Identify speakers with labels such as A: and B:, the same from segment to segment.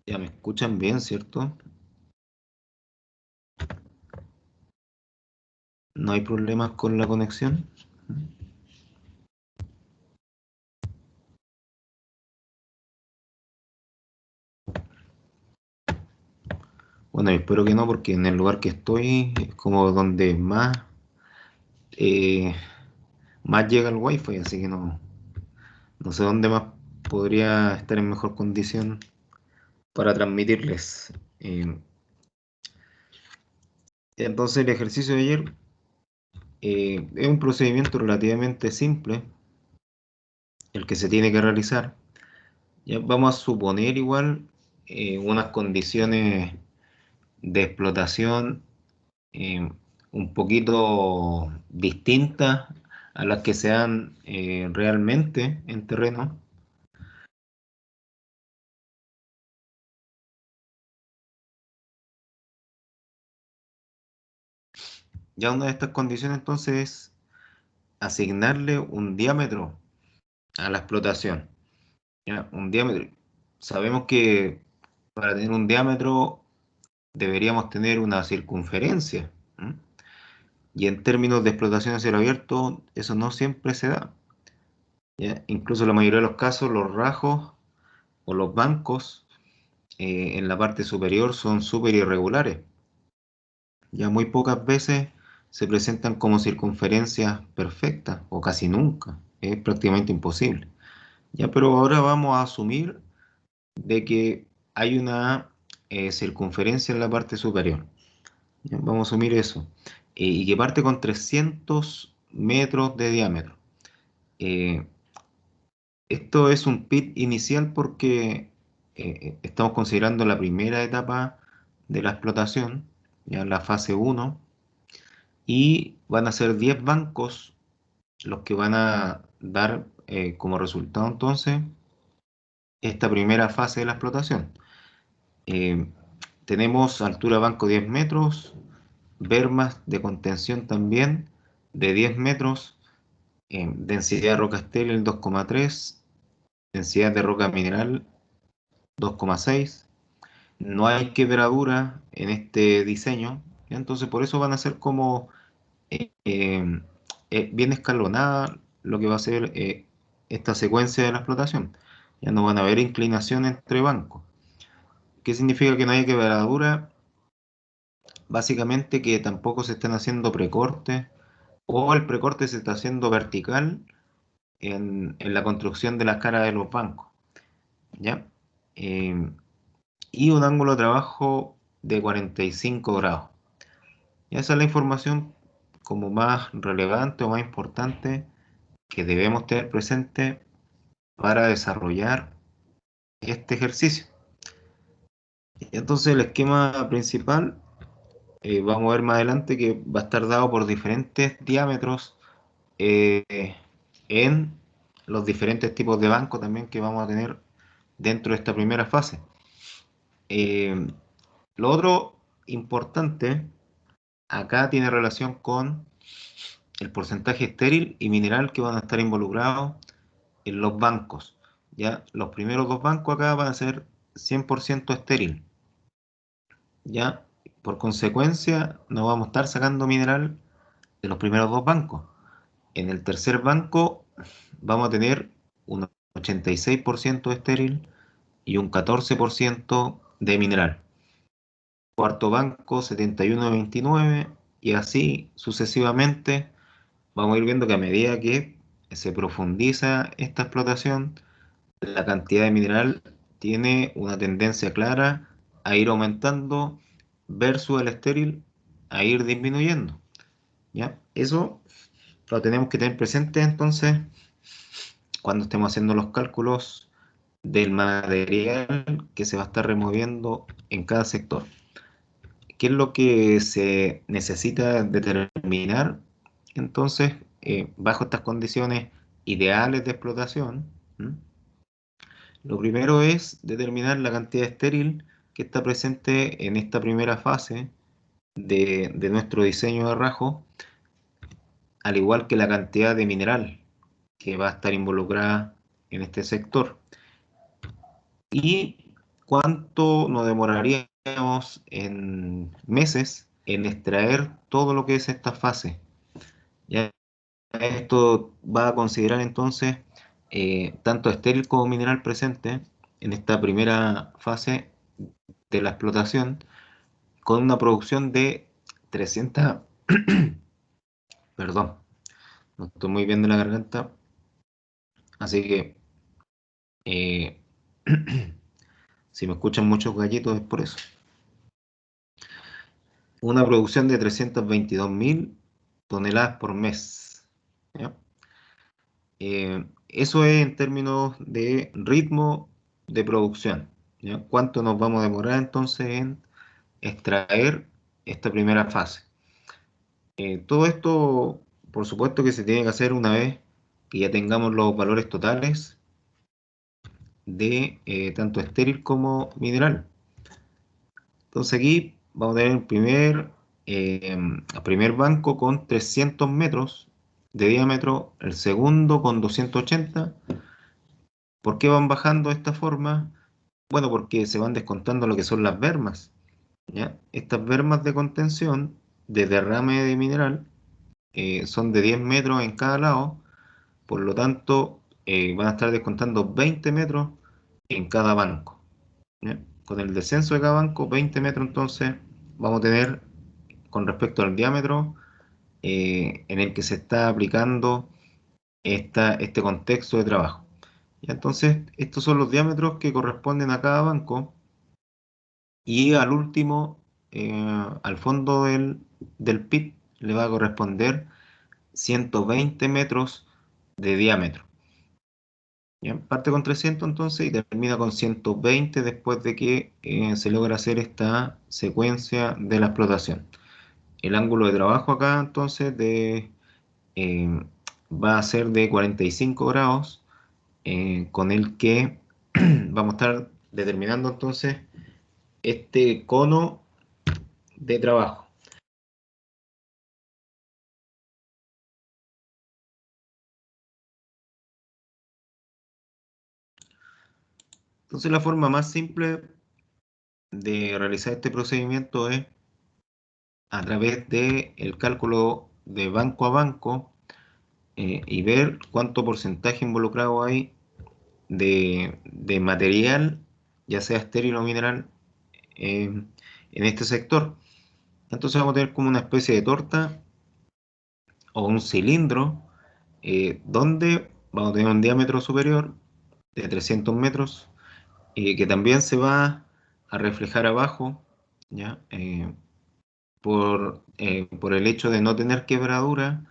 A: Ya me escuchan bien, ¿cierto? No hay problemas con la conexión. Bueno, yo espero que no, porque en el lugar que estoy es como donde eh, más llega el wifi, así que no sé dónde más podría estar en mejor condición para transmitirles. Entonces el ejercicio de ayer es un procedimiento relativamente simple, el que se tiene que realizar. Ya vamos a suponer igual unas condiciones de explotación eh, un poquito distintas a las que se dan realmente en terreno. Ya una de estas condiciones entonces es asignarle un diámetro a la explotación. ¿Ya? Un diámetro. Sabemos que para tener un diámetro deberíamos tener una circunferencia. ¿M? Y en términos de explotación a cielo abierto, eso no siempre se da. ¿Ya? Incluso en la mayoría de los casos, los rajos o los bancos en la parte superior son súper irregulares. Ya muy pocas veces se presentan como circunferencias perfectas o casi nunca. Es prácticamente imposible. Ya, pero ahora vamos a asumir de que hay una circunferencia en la parte superior. Ya, vamos a asumir eso. Y que parte con 300 metros de diámetro. Eh, Esto es un pit inicial porque estamos considerando la primera etapa de la explotación, ya la fase uno, y van a ser 10 bancos los que van a dar como resultado entonces esta primera fase de la explotación. Eh, Tenemos altura banco 10 metros, bermas de contención también de 10 metros, densidad de roca estéril 2,3, densidad de roca mineral 2,6. No hay quebradura en este diseño, ¿ya? Entonces por eso van a ser como eh, eh, bien escalonada lo que va a ser esta secuencia de la explotación. Ya no van a haber inclinación entre bancos. ¿Qué significa que no haya quebradura? Básicamente que tampoco se están haciendo precortes o el precorte se está haciendo vertical en la construcción de las caras de los bancos, ¿ya? Eh, y un ángulo de trabajo de 45 grados. Y esa es la información como más relevante o más importante que debemos tener presente para desarrollar este ejercicio. Entonces el esquema principal, vamos a ver más adelante que va a estar dado por diferentes diámetros eh, en los diferentes tipos de banco también que vamos a tener dentro de esta primera fase. Eh, lo otro importante acá tiene relación con el porcentaje estéril y mineral que van a estar involucrados en los bancos. Ya, los primeros dos bancos acá van a ser 100% estéril. Ya, por consecuencia, no vamos a estar sacando mineral de los primeros dos bancos. En el tercer banco vamos a tener un 86% estéril y un 14% de mineral. Cuarto banco 71,29 y así sucesivamente. Vamos a ir viendo que a medida que se profundiza esta explotación, la cantidad de mineral tiene una tendencia clara a ir aumentando versus el estéril a ir disminuyendo. ¿Ya? Eso lo tenemos que tener presente entonces cuando estemos haciendo los cálculos del material que se va a estar removiendo en cada sector. ¿Qué es lo que se necesita determinar? Entonces, bajo estas condiciones ideales de explotación, ¿m? Lo primero es determinar la cantidad estéril que está presente en esta primera fase de nuestro diseño de rajo, al igual que la cantidad de mineral que va a estar involucrada en este sector. Y ¿cuánto nos demoraríamos en meses en extraer todo lo que es esta fase? Ya esto va a considerar entonces tanto estéril como mineral presente en esta primera fase de la explotación con una producción de 300, perdón, no estoy muy bien de la garganta, así que eh, si me escuchan muchos gallitos es por eso. Una producción de 322.000 toneladas por mes. ¿Ya? Eso es en términos de ritmo de producción. ¿Ya? ¿Cuánto nos vamos a demorar entonces en extraer esta primera fase? Todo esto, por supuesto que se tiene que hacer una vez que ya tengamos los valores totales de tanto estéril como mineral. Entonces aquí vamos a tener el primer banco con 300 metros de diámetro, el segundo con 280. ¿Por qué van bajando de esta forma? Bueno, porque se van descontando lo que son las bermas, ¿ya? Estas bermas de contención de derrame de mineral son de 10 metros en cada lado, por lo tanto van a estar descontando 20 metros en cada banco, ¿ya? Con el descenso de cada banco, 20 metros entonces vamos a tener con respecto al diámetro en el que se está aplicando este contexto de trabajo. Y entonces, estos son los diámetros que corresponden a cada banco y al último, al fondo del pit, le va a corresponder 120 metros de diámetro. ¿Ya? Parte con 300 entonces y termina con 120 después de que se logra hacer esta secuencia de la explotación. El ángulo de trabajo acá entonces eh, va a ser de 45 grados con el que vamos a estar determinando entonces este cono de trabajo. Entonces la forma más simple de realizar este procedimiento es a través del cálculo de banco a banco y ver cuánto porcentaje involucrado hay de material, ya sea estéril o mineral, en este sector. Entonces vamos a tener como una especie de torta o un cilindro donde vamos a tener un diámetro superior de 300 metros que también se va a reflejar abajo, ¿ya? Por el hecho de no tener quebradura,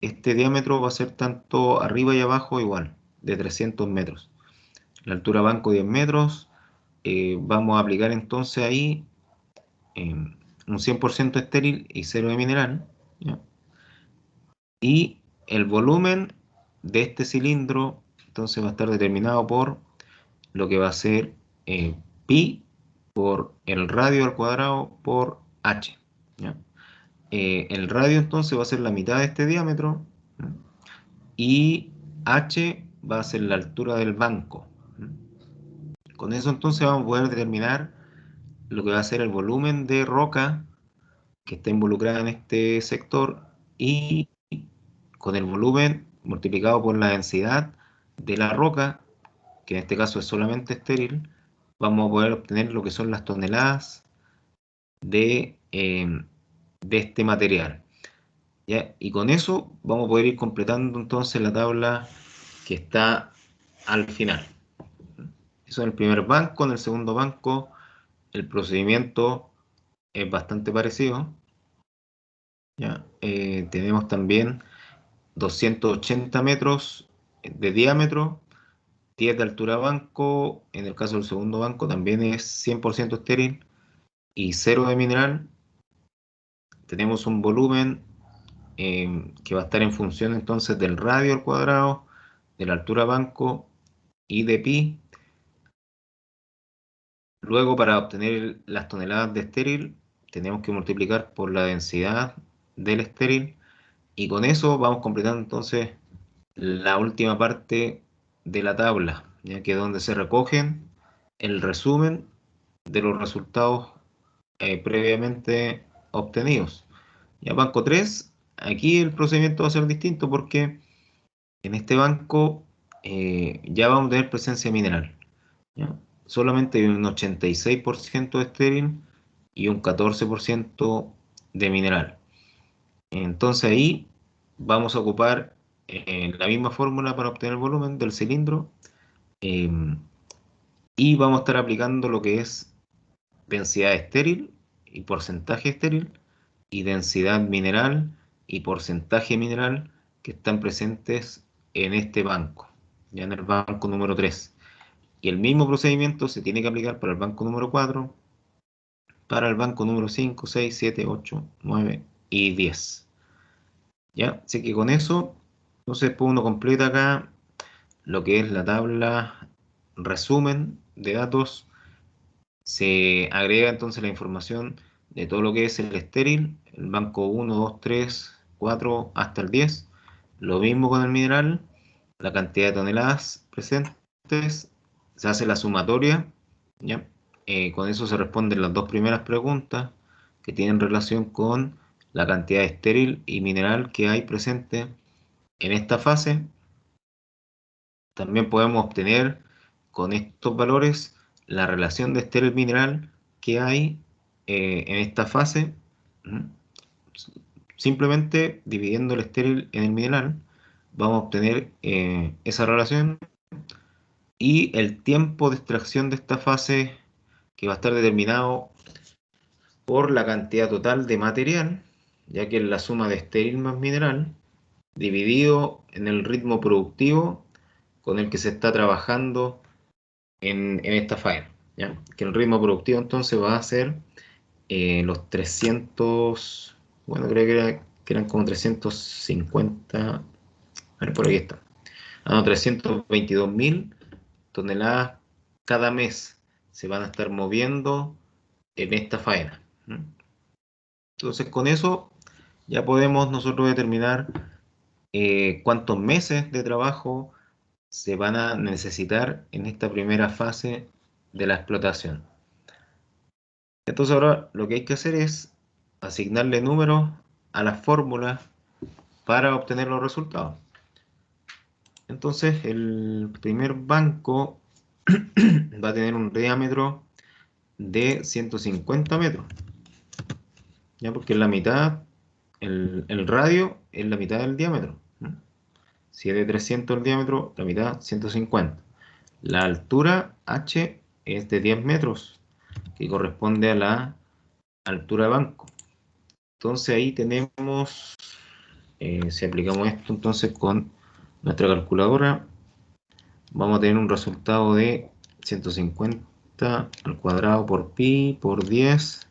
A: este diámetro va a ser tanto arriba y abajo igual, de 300 metros. La altura banco 10 metros, vamos a aplicar entonces ahí eh, un 100% estéril y cero de mineral, ¿ya? Y el volumen de este cilindro entonces va a estar determinado por lo que va a ser pi por el radio al cuadrado por h, ¿ya? El radio entonces va a ser la mitad de este diámetro, ¿ya? Y h va a ser la altura del banco, ¿ya? Con eso entonces vamos a poder determinar lo que va a ser el volumen de roca que está involucrada en este sector y con el volumen multiplicado por la densidad de la roca, que en este caso es solamente estéril, vamos a poder obtener lo que son las toneladas de este material, ¿ya? Y con eso vamos a poder ir completando entonces la tabla que está al final. Eso en el primer banco. En el segundo banco el procedimiento es bastante parecido, ¿ya? Tenemos también 280 metros de diámetro, 10 de altura banco. En el caso del segundo banco también es 100% estéril y cero de mineral. Tenemos un volumen que va a estar en función entonces del radio al cuadrado, de la altura banco y de pi. Luego, para obtener las toneladas de estéril, tenemos que multiplicar por la densidad del estéril y con eso vamos completando entonces la última parte de la tabla, ya que es donde se recogen el resumen de los resultados previamente obtenidos. Ya banco 3, aquí el procedimiento va a ser distinto porque en este banco ya vamos a tener presencia mineral. ¿Ya? Solamente hay un 86% de estéril y un 14% de mineral. Entonces ahí vamos a ocupar la misma fórmula para obtener el volumen del cilindro, eh, y vamos a estar aplicando lo que es densidad estéril y porcentaje estéril y densidad mineral y porcentaje mineral que están presentes en este banco, ya en el banco número 3. Y el mismo procedimiento se tiene que aplicar para el banco número 4, para el banco número 5, 6, 7, 8, 9 y 10. ¿Ya? Así que con eso, entonces pues uno completa acá lo que es la tabla resumen de datos. Se agrega entonces la información de todo lo que es el estéril, el banco 1, 2, 3, 4 hasta el 10. Lo mismo con el mineral, la cantidad de toneladas presentes, se hace la sumatoria, ¿ya? Con eso se responden las dos primeras preguntas que tienen relación con la cantidad de estéril y mineral que hay presente en esta fase. También podemos obtener con estos valores la relación de estéril mineral que hay en esta fase. ¿Mm? Simplemente dividiendo el estéril en el mineral, vamos a obtener esa relación y el tiempo de extracción de esta fase, que va a estar determinado por la cantidad total de material, ya que es la suma de estéril más mineral, dividido en el ritmo productivo con el que se está trabajando en esta faena, ¿ya? Que el ritmo productivo entonces va a ser los 300, bueno, creo que eran como 350, a ver, por ahí está. Ah, no, 322.000 toneladas cada mes se van a estar moviendo en esta faena. ¿Mm? Entonces, con eso ya podemos nosotros determinar cuántos meses de trabajo se van a necesitar en esta primera fase de la explotación. Entonces ahora lo que hay que hacer es asignarle números a las fórmulas para obtener los resultados. Entonces el primer banco va a tener un diámetro de 150 metros, ¿ya? Porque es la mitad, el radio es la mitad del diámetro, ¿no? Si es de 300 el diámetro, la mitad 150. La altura h es de 10 metros, que corresponde a la altura de banco. Entonces ahí tenemos, si aplicamos esto entonces con nuestra calculadora, vamos a tener un resultado de 150 al cuadrado por pi por 10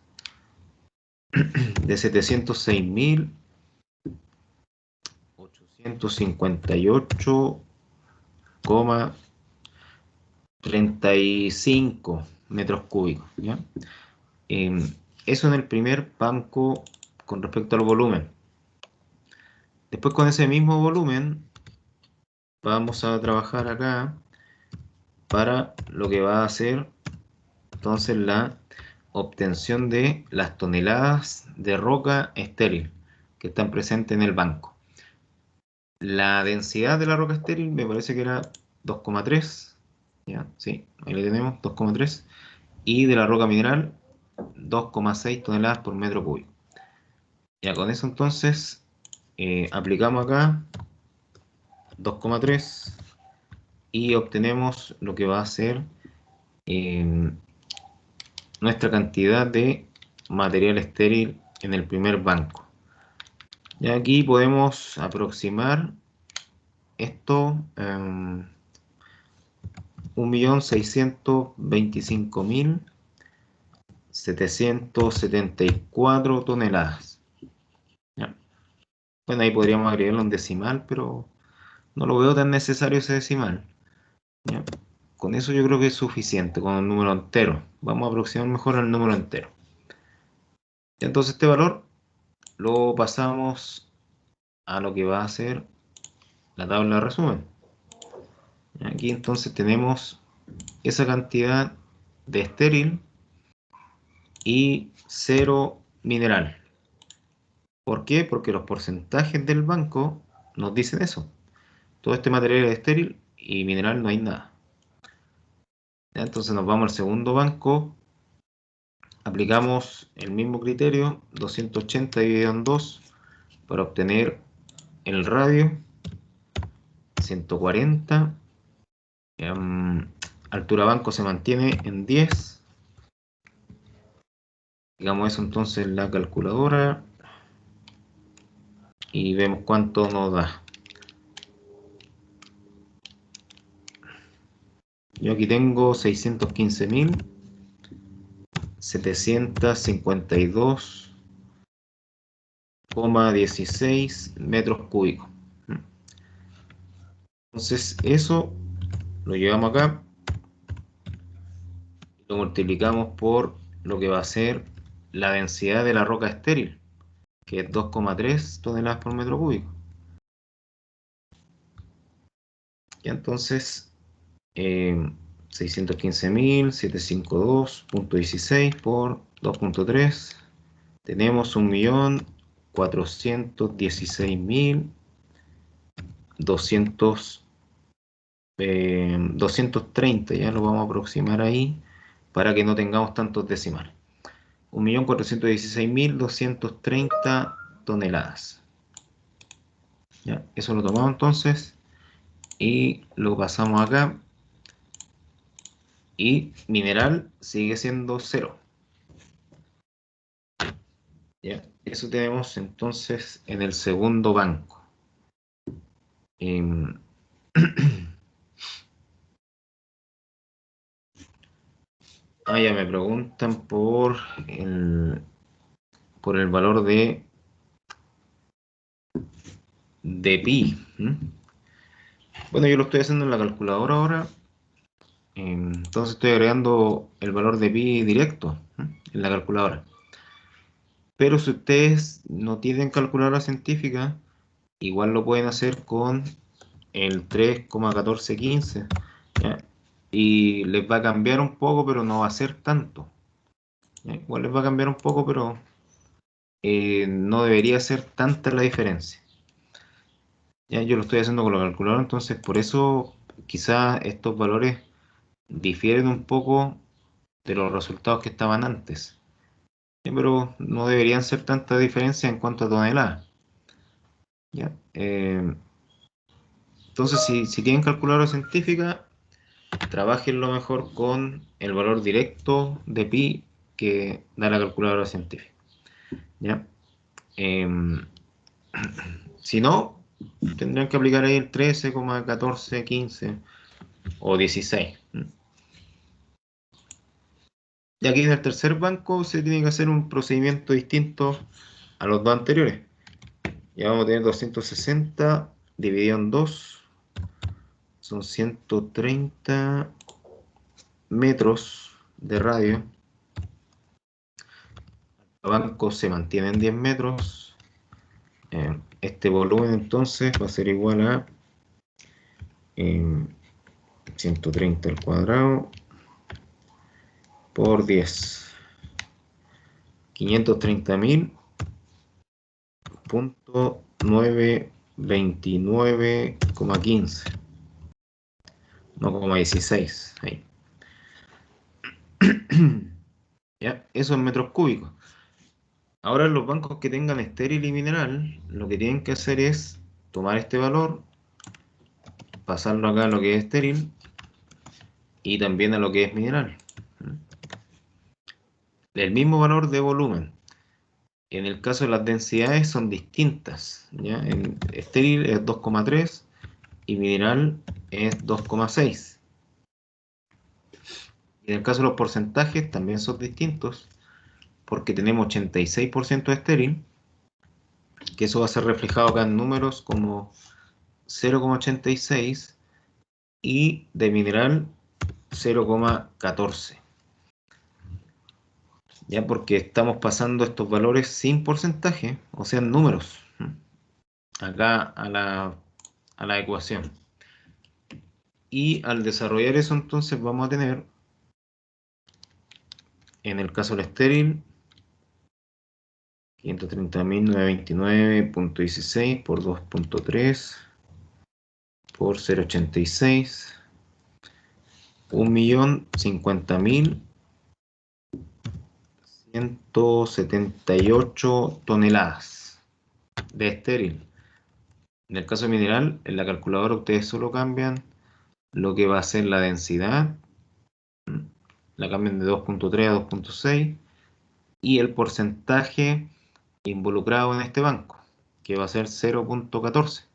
A: de 706.858,35 metros cúbicos, ¿ya? Eso en el primer banco con respecto al volumen. Después con ese mismo volumen vamos a trabajar acá para lo que va a ser entonces la obtención de las toneladas de roca estéril que están presentes en el banco. La densidad de la roca estéril me parece que era 2,3, ya, sí, ahí le tenemos, 2,3, y de la roca mineral 2,6 toneladas por metro cúbico. Ya con eso entonces aplicamos acá 2,3 y obtenemos lo que va a ser nuestra cantidad de material estéril en el primer banco. Y aquí podemos aproximar esto, 1.625.774 toneladas. ¿Ya? Bueno, ahí podríamos agregarle un decimal, pero no lo veo tan necesario ese decimal, ¿ya? Con eso yo creo que es suficiente, con el número entero. Vamos a aproximar mejor al número entero. Entonces este valor lo pasamos a lo que va a ser la tabla de resumen. Aquí entonces tenemos esa cantidad de estéril y 0 mineral. ¿Por qué? Porque los porcentajes del banco nos dicen eso. Todo este material es estéril y mineral no hay nada. ¿Ya? Entonces nos vamos al segundo banco, aplicamos el mismo criterio, 280 dividido en 2, para obtener el radio, 140. Altura banco se mantiene en 10. Digamos eso entonces en la calculadora y vemos cuánto nos da. Yo aquí tengo 615.752,16 metros cúbicos. Entonces eso lo llevamos acá y lo multiplicamos por lo que va a ser la densidad de la roca estéril, que es 2,3 toneladas por metro cúbico. Y entonces 615.752.16 por 2,3, tenemos 1.416.230, ya lo vamos a aproximar ahí para que no tengamos tantos decimales. 1.416.230 toneladas. ¿Ya? Eso lo tomamos entonces y lo pasamos acá. Y mineral sigue siendo 0. ¿Ya? Eso tenemos entonces en el segundo banco. Ya me preguntan por el valor de pi. Bueno, yo lo estoy haciendo en la calculadora ahora. Entonces estoy agregando el valor de pi directo en la calculadora. Pero si ustedes no tienen calculadora científica, igual lo pueden hacer con el 3,1415, ¿ya? Y les va a cambiar un poco, pero no va a ser tanto, ¿ya? Igual les va a cambiar un poco, pero no debería ser tanta la diferencia. ¿Ya? Yo lo estoy haciendo con la calculadora, entonces por eso quizás estos valores difieren un poco de los resultados que estaban antes, ¿ya? Pero no deberían ser tanta diferencia en cuanto a toneladas, ¿ya? Entonces si tienen calculadora científica, trabajenlo mejor con el valor directo de pi que da la calculadora científica, ¿ya? Em, si no, tendrán que aplicar ahí el 13,1415 o 16. Y aquí en el tercer banco se tiene que hacer un procedimiento distinto a los dos anteriores. Ya vamos a tener 260 dividido en 2, son 130 metros de radio. El banco se mantiene en 10 metros. Este volumen entonces va a ser igual a 130 al cuadrado por 10. 530.929,15. No, 16. Ahí. ¿Ya? Eso en metros cúbicos. Ahora los bancos que tengan estéril y mineral, lo que tienen que hacer es tomar este valor, pasarlo acá a lo que es estéril y también a lo que es mineral. El mismo valor de volumen. En el caso de las densidades son distintas, ¿ya? En estéril es 2,3 y mineral es 2,6. Y en el caso de los porcentajes también son distintos, porque tenemos 86% de estéril, que eso va a ser reflejado acá en números como 0,86 y de mineral 0,14. Ya porque estamos pasando estos valores sin porcentaje, o sea, en números, acá a la ecuación. Y al desarrollar eso, entonces vamos a tener En el caso del estéril, 530.929.16 por 2.3 por 0,86, 1.050.178 toneladas de estéril. En el caso mineral, en la calculadora ustedes solo cambian lo que va a ser la densidad, la cambian de 2.3 a 2.6 y el porcentaje involucrado en este banco, que va a ser 0.14.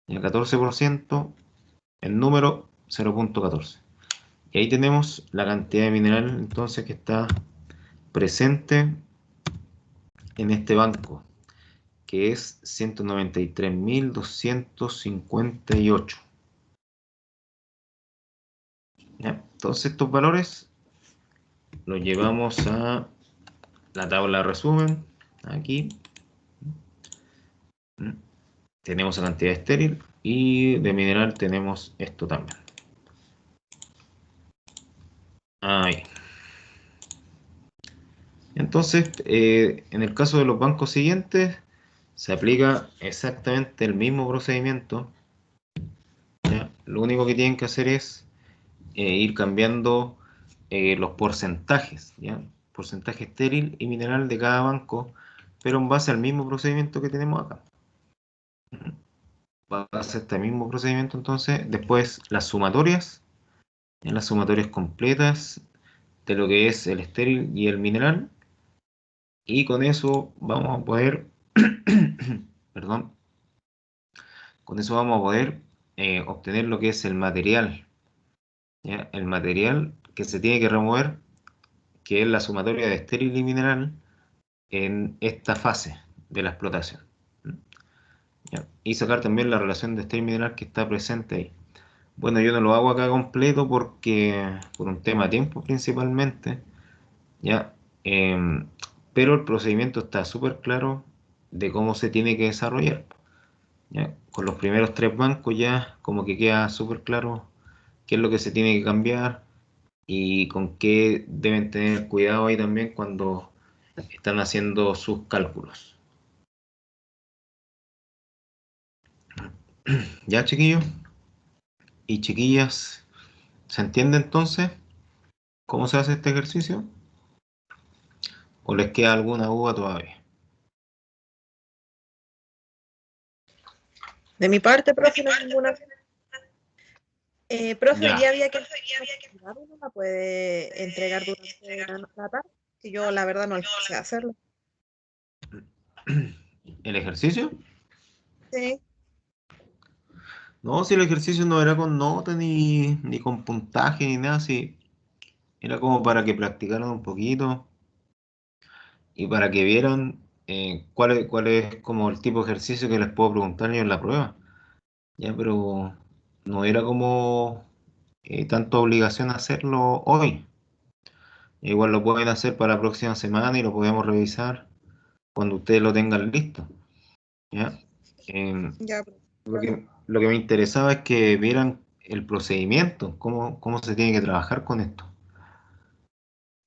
A: Y el 14%, el número 0.14. Y ahí tenemos la cantidad de mineral entonces que está presente en este banco, que es 193.258. ¿Ya? Entonces estos valores los llevamos a la tabla de resumen, aquí. Tenemos la cantidad de estéril y de mineral tenemos esto también. Ahí. Entonces, en el caso de los bancos siguientes, se aplica exactamente el mismo procedimiento. ¿Ya? Lo único que tienen que hacer es ir cambiando los porcentajes, ¿ya? Porcentaje estéril y mineral de cada banco, pero en base al mismo procedimiento que tenemos acá. Va a ser este mismo procedimiento, entonces, después las sumatorias, en las sumatorias completas de lo que es el estéril y el mineral, y con eso vamos a poder, perdón, con eso vamos a poder obtener lo que es el material, ¿ya? El material que se tiene que remover, que es la sumatoria de estéril y mineral en esta fase de la explotación, ¿ya? Y sacar también la relación de estéril y mineral que está presente ahí. Bueno, yo no lo hago acá completo porque por un tema de tiempo principalmente, ¿ya? Em, pero el procedimiento está súper claro de cómo se tiene que desarrollar, ¿ya? Con los primeros tres bancos ya como que queda súper claro qué es lo que se tiene que cambiar y con qué deben tener cuidado ahí también cuando están haciendo sus cálculos. ¿Ya, chiquillos y chiquillas? ¿Se entiende entonces cómo se hace este ejercicio? ¿O les queda alguna duda todavía?
B: De mi parte, profe, no hay ninguna. Profe, hoy
A: Ya.
B: día había que entregar, uno la puede entregar durante la tarde, que yo la verdad no alcancé a hacerlo.
A: ¿El ejercicio?
B: Sí.
A: No, si el ejercicio no era con nota ni con puntaje ni nada, sí. Era como para que practicaran un poquito y para que vieran cuál es como el tipo de ejercicio que les puedo preguntar yo en la prueba. Ya, pero no era como tanta obligación hacerlo hoy. Igual lo pueden hacer para la próxima semana y lo podemos revisar cuando ustedes lo tengan listo. ¿Ya?
B: Ya, profe.
A: Lo que me interesaba es que vieran el procedimiento, cómo se tiene que trabajar con esto.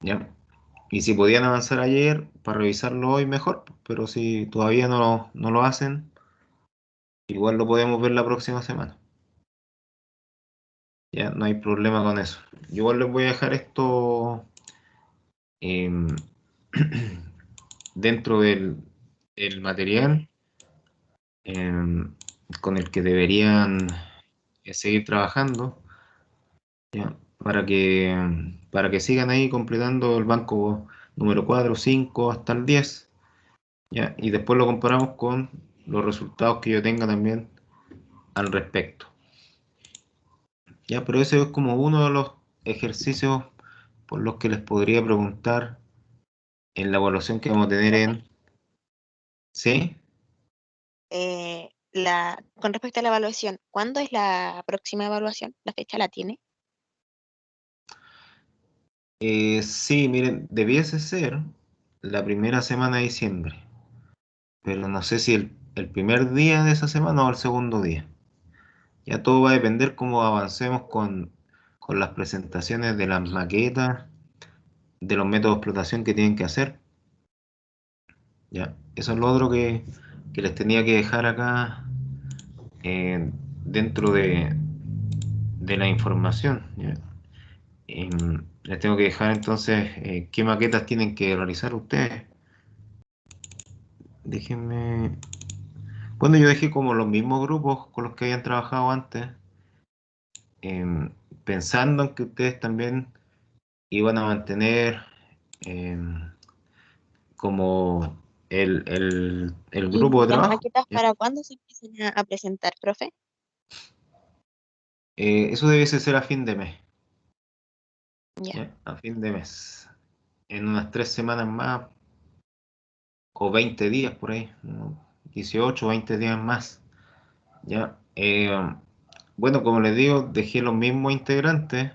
A: ¿Ya? Y si podían avanzar ayer para revisarlo hoy, mejor. Pero si todavía no lo hacen, igual lo podemos ver la próxima semana. Ya, no hay problema con eso. Yo igual les voy a dejar esto em, dentro del material em, con el que deberían seguir trabajando, ¿ya? Para que sigan ahí completando el banco número 4 5 hasta el 10, ¿ya? Y después lo comparamos con los resultados que yo tenga también al respecto. ¿Ya? Pero ese es como uno de los ejercicios por los que les podría preguntar en la evaluación que vamos a tener
C: Profe,
A: en... ¿Sí?
C: con respecto a la evaluación, ¿cuándo es la próxima evaluación? ¿La fecha la tiene?
A: Sí, miren, debiese ser la primera semana de diciembre, pero no sé si el primer día de esa semana o el segundo día. Ya todo va a depender cómo avancemos con las presentaciones de las maquetas de los métodos de explotación que tienen que hacer. ¿Ya? Eso es lo otro que les tenía que dejar acá dentro de la información. ¿Ya? Les tengo que dejar entonces qué maquetas tienen que realizar ustedes. Déjenme. Bueno, yo dejé como los mismos grupos con los que habían trabajado antes, em, pensando en que ustedes también iban a mantener em, como el
C: ¿Y
A: grupo de
C: las
A: trabajo.
C: maquetas
A: ¿Ya?
C: para cuándo se empiezan a presentar, profe?
A: Eso debe ser a fin de mes.
C: Ya.
A: ¿Ya? A fin de mes. En unas 3 semanas más o 20 días por ahí, ¿no? 18 o 20 días más. ¿Ya? Bueno, como les digo, dejé los mismos integrantes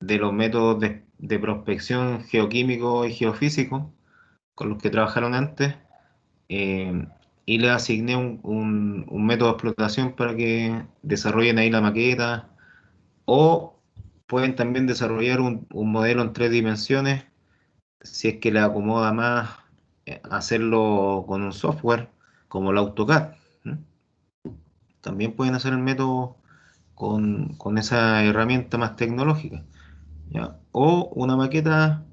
A: de los métodos de prospección geoquímico y geofísico con los que trabajaron antes, eh, y les asigné un método de explotación para que desarrollen ahí la maqueta, o pueden también desarrollar un modelo en 3 dimensiones si es que les acomoda más hacerlo con un software como el AutoCAD. ¿Mm? También pueden hacer el método con esa herramienta más tecnológica, ¿ya? O una maqueta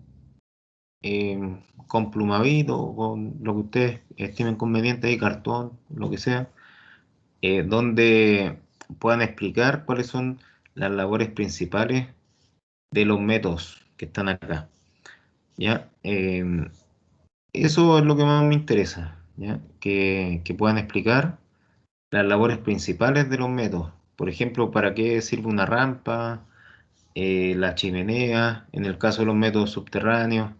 A: con plumavit o con lo que ustedes estimen conveniente, ahí, cartón, lo que sea, donde puedan explicar cuáles son las labores principales de los métodos que están acá, ¿ya? Eso es lo que más me interesa, ¿ya? Que puedan explicar las labores principales de los métodos. Por ejemplo, para qué sirve una rampa, la chimenea, en el caso de los métodos subterráneos,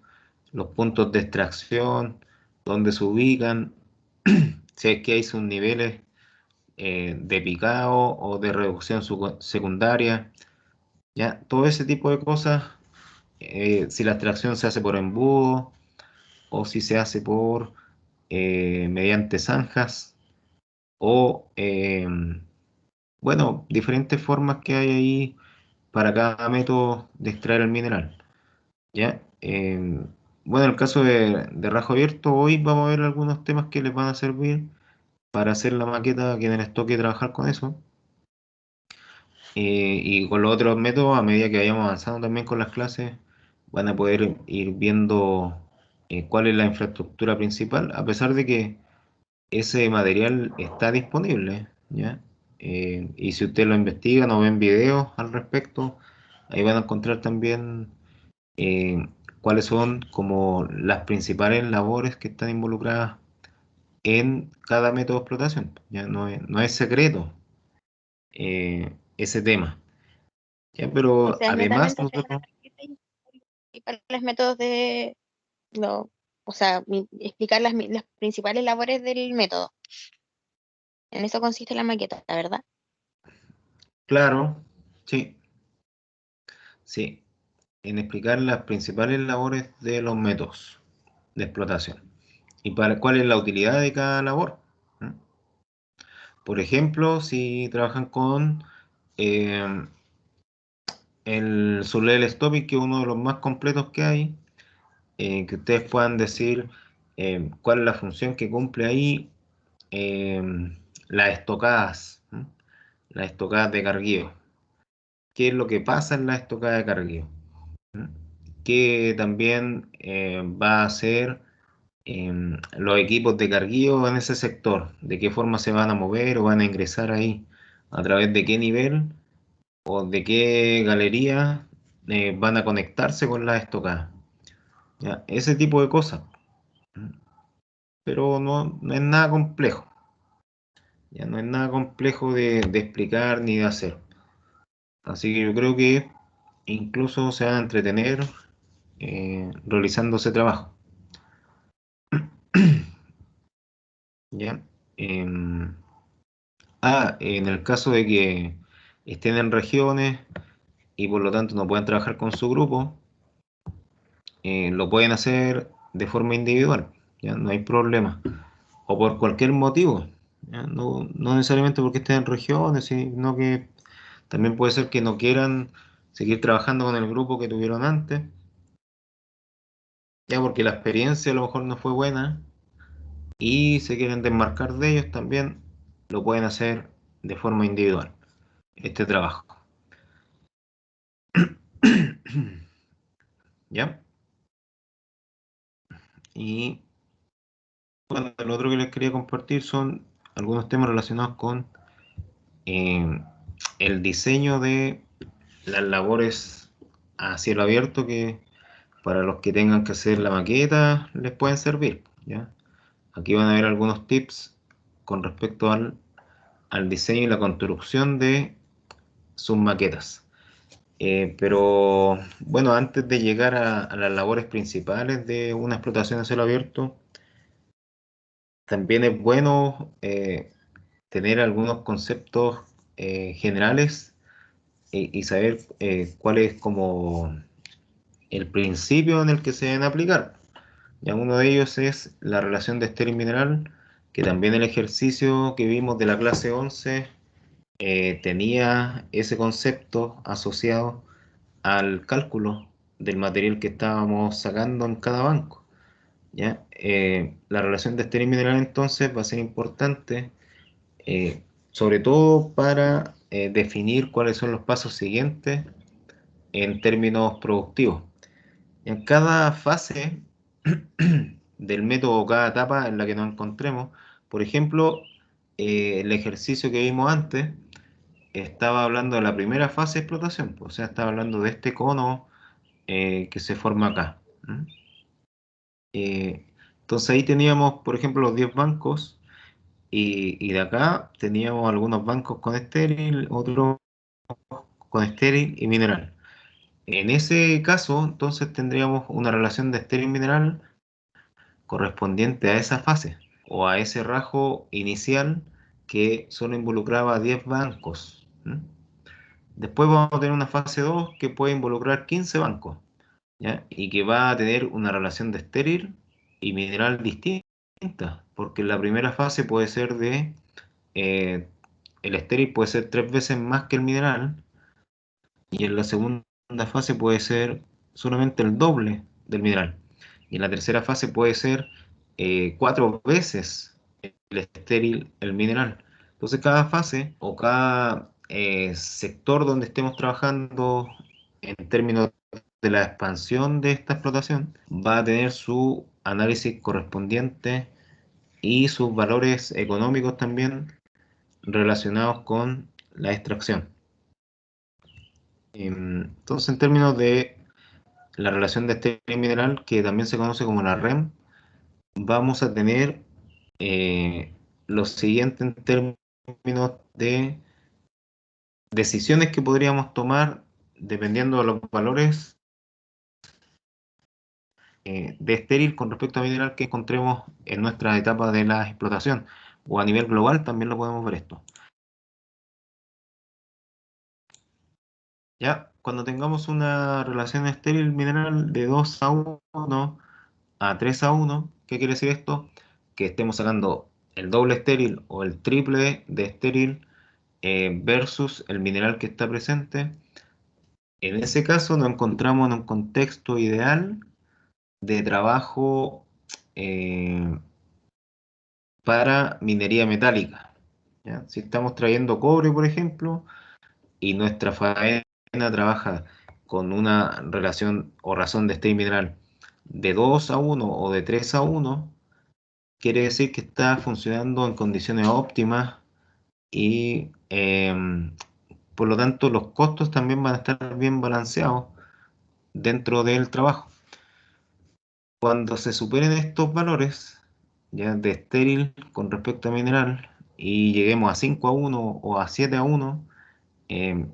A: los puntos de extracción, dónde se ubican, si es que hay subniveles de picado o de reducción secundaria, ¿ya? Todo ese tipo de cosas, si la extracción se hace por embudo o si se hace por mediante zanjas o, bueno, diferentes formas que hay ahí para cada método de extraer el mineral. ¿Ya? Bueno, en el caso de Rajo Abierto, hoy vamos a ver algunos temas que les van a servir para hacer la maqueta que les toque trabajar con eso. Y con los otros métodos, a medida que vayamos avanzando también con las clases, van a poder ir viendo cuál es la infraestructura principal, a pesar de que ese material está disponible, ¿ya? Y si ustedes lo investigan o ven videos al respecto, ahí van a encontrar también cuáles son como las principales labores que están involucradas en cada método de explotación. Ya no es secreto ese tema. Ya,
C: O
A: pero
C: sea, es
A: además
C: netamente hacer la
A: nosotros,
C: maqueta y para los métodos de, no, o sea, explicar las principales labores del método. En eso consiste la maqueta, la verdad.
A: claro, sí, sí, en explicar las principales labores de los métodos de explotación y para cuál es la utilidad de cada labor. ¿Mm? Por ejemplo, si trabajan con eh, el Soleil Stopping, que es uno de los más completos que hay, que ustedes puedan decir cuál es la función que cumple ahí eh, las estocadas, ¿no? Las estocadas de cargueo. ¿Qué es lo que pasa en la estocada de cargueo? ¿No? ¿Qué también va a hacer los equipos de cargueo en ese sector? ¿De qué forma se van a mover o van a ingresar ahí? ¿A través de qué nivel o de qué galería van a conectarse con las estocadas? ¿Ya? Ese tipo de cosas. Pero no es nada complejo. Ya no es nada complejo de explicar ni de hacer. Así que yo creo que incluso se van a entretener realizando ese trabajo. ¿Ya? Em, en el caso de que estén en regiones y por lo tanto no puedan trabajar con su grupo, lo pueden hacer de forma individual. ¿Ya? No hay problema. O por cualquier motivo. ¿Ya? No necesariamente porque estén en regiones, sino que también puede ser que no quieran seguir trabajando con el grupo que tuvieron antes ya porque la experiencia a lo mejor no fue buena y se quieren desmarcar de ellos también, lo pueden hacer de forma individual, este trabajo. ¿Ya? Y bueno, lo otro que les quería compartir son algunos temas relacionados con eh, el diseño de las labores a cielo abierto que para los que tengan que hacer la maqueta les pueden servir, ¿ya? Aquí van a ver algunos tips con respecto al diseño y la construcción de sus maquetas. Pero bueno, antes de llegar a las labores principales de una explotación a cielo abierto, también es bueno tener algunos conceptos generales y saber cuál es como el principio en el que se deben aplicar. Ya uno de ellos es la relación de estéril mineral, que también el ejercicio que vimos de la clase 11 tenía ese concepto asociado al cálculo del material que estábamos sacando en cada banco. ¿Ya? La relación de estéril mineral entonces va a ser importante, sobre todo para definir cuáles son los pasos siguientes en términos productivos. En cada fase del método, cada etapa en la que nos encontremos, por ejemplo, el ejercicio que vimos antes estaba hablando de la primera fase de explotación, pues, o sea, estaba hablando de este cono que se forma acá. ¿Mm? Entonces ahí teníamos, por ejemplo, los 10 bancos y de acá teníamos algunos bancos con estéril, otros con estéril y mineral. En ese caso, entonces tendríamos una relación de estéril mineral correspondiente a esa fase o a ese rajo inicial que solo involucraba a 10 bancos. ¿Mm? Después vamos a tener una fase 2 que puede involucrar 15 bancos, ¿ya? Y que va a tener una relación de estéril y mineral distinta, porque la primera fase puede ser eh, el estéril puede ser 3 veces más que el mineral, y en la segunda fase puede ser solamente el doble del mineral. Y en la tercera fase puede ser 4 veces el estéril, el mineral. Entonces cada fase o cada sector donde estemos trabajando en términos de la expansión de esta explotación va a tener su análisis correspondiente y sus valores económicos también relacionados con la extracción. Entonces, en términos de la relación de estéril mineral, que también se conoce como la REM, vamos a tener eh, lo siguiente en términos de decisiones que podríamos tomar dependiendo de los valores de estéril con respecto a mineral que encontremos en nuestra etapa de la explotación. O a nivel global también lo podemos ver esto. Ya, cuando tengamos una relación estéril mineral de 2 a 1 a 3 a 1, ¿qué quiere decir esto? Que estemos sacando el doble estéril o el triple de estéril versus el mineral que está presente. En ese caso nos encontramos en un contexto ideal de trabajo eh, para minería metálica. ¿Ya? Si estamos trayendo cobre, por ejemplo, y nuestra faena trabaja con una relación o razón de estéril mineral de 2 a 1 o de 3 a 1, quiere decir que está funcionando en condiciones óptimas y por lo tanto los costos también van a estar bien balanceados dentro del trabajo. Cuando se superen estos valores ya de estéril con respecto a mineral y lleguemos a 5 a 1 o a 7 a 1, eh,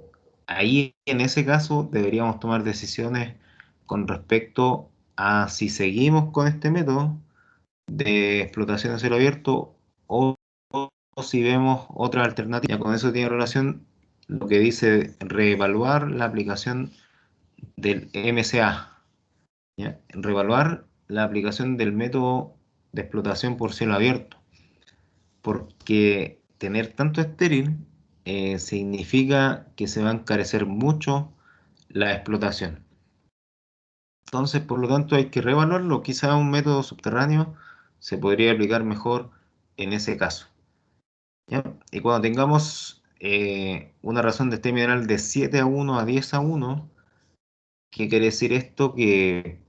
A: ahí en ese caso deberíamos tomar decisiones con respecto a si seguimos con este método de explotación a cielo abierto o, o si vemos otra alternativa. Con eso tiene relación lo que dice reevaluar la aplicación del MCA, ¿ya? Reevaluar la aplicación del método de explotación por cielo abierto, porque tener tanto estéril significa que se va a encarecer mucho la explotación. Entonces, por lo tanto, hay que reevaluarlo. Quizá un método subterráneo se podría aplicar mejor en ese caso. ¿Ya? Y cuando tengamos una razón de este mineral de 7:1 a 10:1, ¿qué quiere decir esto? Que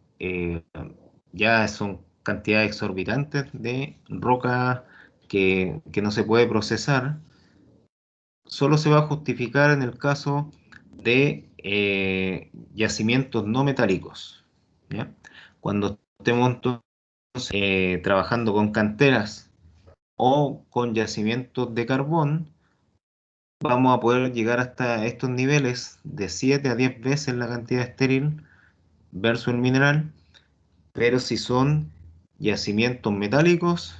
A: ya son cantidades exorbitantes de roca que no se puede procesar. Solo se va a justificar en el caso de yacimientos no metálicos. ¿Ya? Cuando estemos entonces trabajando con canteras o con yacimientos de carbón, vamos a poder llegar hasta estos niveles de 7 a 10 veces la cantidad estéril versus el mineral, pero si son yacimientos metálicos,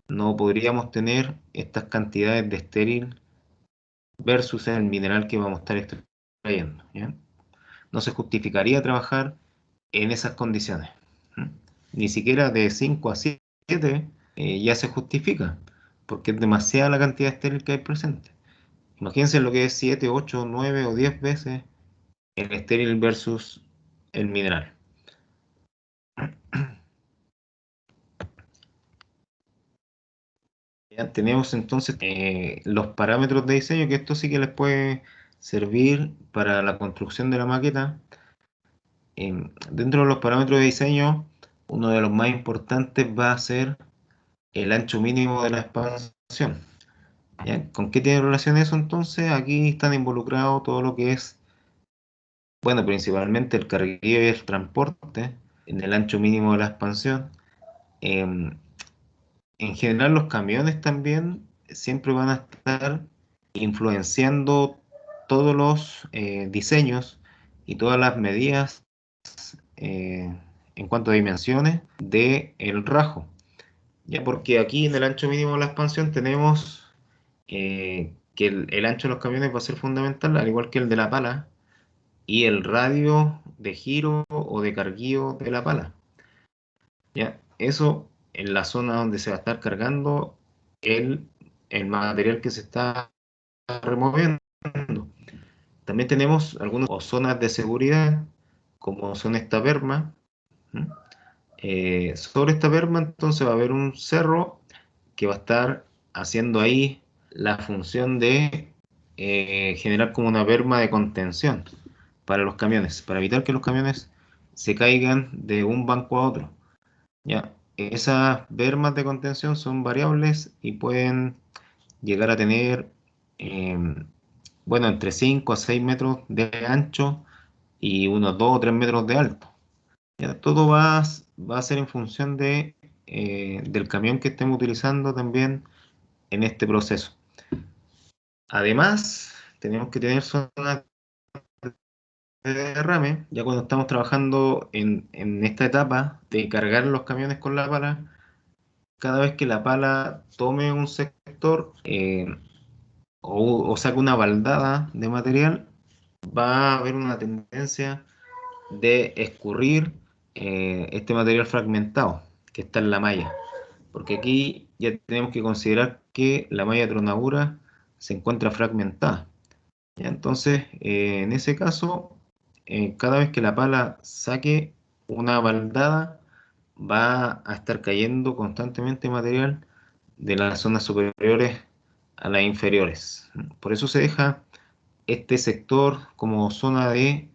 A: no podríamos tener estas cantidades de estéril versus el mineral que vamos a estar extrayendo. ¿Ya? No se justificaría trabajar en esas condiciones. ¿Mm? Ni siquiera de 5 a 7 ya se justifica, porque es demasiada la cantidad estéril que hay presente. Imagínense lo que es 7, 8, 9 o 10 veces el estéril versus el mineral. Ya tenemos entonces los parámetros de diseño, que esto sí que les puede servir para la construcción de la maqueta. Dentro de los parámetros de diseño, uno de los más importantes va a ser el ancho mínimo de la expansión. ¿Ya? ¿Con qué tiene relación eso entonces? Aquí están involucrados todo lo que es, bueno, principalmente el carguillo y el transporte en el ancho mínimo de la expansión. Em, en general los camiones también siempre van a estar influenciando todos los diseños y todas las medidas eh, en cuanto a dimensiones del rajo. Ya porque aquí en el ancho mínimo de la expansión tenemos que el ancho de los camiones va a ser fundamental, al igual que el de la pala, y el radio de giro o de carguío de la pala. ¿Ya? Eso en la zona donde se va a estar cargando el, el material que se está removiendo. También tenemos algunas zonas de seguridad, como son esta berma. ¿Mm? Sobre esta berma entonces va a haber un cerro que va a estar haciendo ahí la función de generar como una berma de contención para los camiones, para evitar que los camiones se caigan de un banco a otro. Ya, esas bermas de contención son variables y pueden llegar a tener, bueno, entre 5 a 6 metros de ancho y unos 2 o 3 metros de alto. Ya, todo va a ser en función del camión que estemos utilizando también en este proceso. Además, tenemos que tener zonas de derrame, ya cuando estamos trabajando en esta etapa de cargar los camiones con la pala, cada vez que la pala tome un sector o saque una baldada de material, va a haber una tendencia de escurrir este material fragmentado que está en la malla. Porque aquí ya tenemos que considerar que la malla de tronadura se encuentra fragmentada. ¿Ya? Entonces, en ese caso, cada vez que la pala saque una baldada, va a estar cayendo constantemente material de las zonas superiores a las inferiores. Por eso se deja este sector como zona de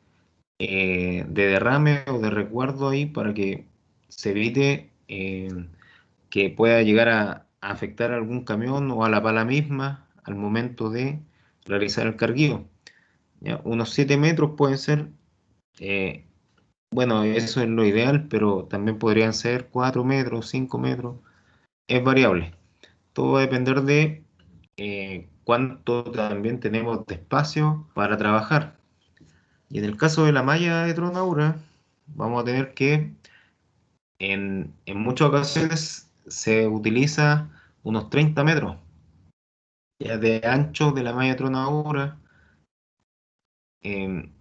A: derrame o de resguardo ahí para que se evite que pueda llegar a afectar a algún camión o a la pala misma al momento de realizar el carguío. ¿Ya? Unos 7 metros pueden ser, eh, bueno, eso es lo ideal, pero también podrían ser 4 metros, 5 metros, es variable. Todo va a depender de cuánto también tenemos de espacio para trabajar. Y en el caso de la malla de tronadura, vamos a tener que en muchas ocasiones se utiliza unos 30 metros ya de ancho de la malla de tronadura. Em,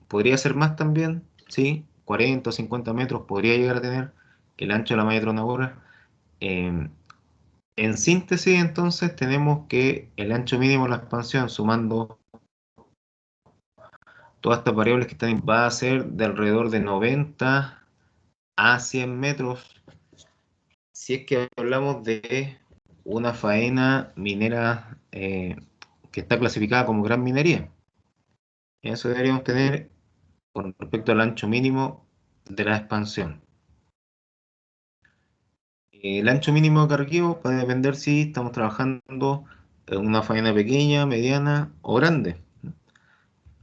A: Podría ser más también, sí, 40 o 50 metros podría llegar a tener el ancho de la malla de tronadura. Em, en síntesis, entonces, tenemos que el ancho mínimo de la expansión, sumando todas estas variables que están, va a ser de alrededor de 90 a 100 metros, si es que hablamos de una faena minera que está clasificada como gran minería. Eso deberíamos tener con respecto al ancho mínimo de la expansión. El ancho mínimo de cargueo va a depender si estamos trabajando en una faena pequeña, mediana o grande.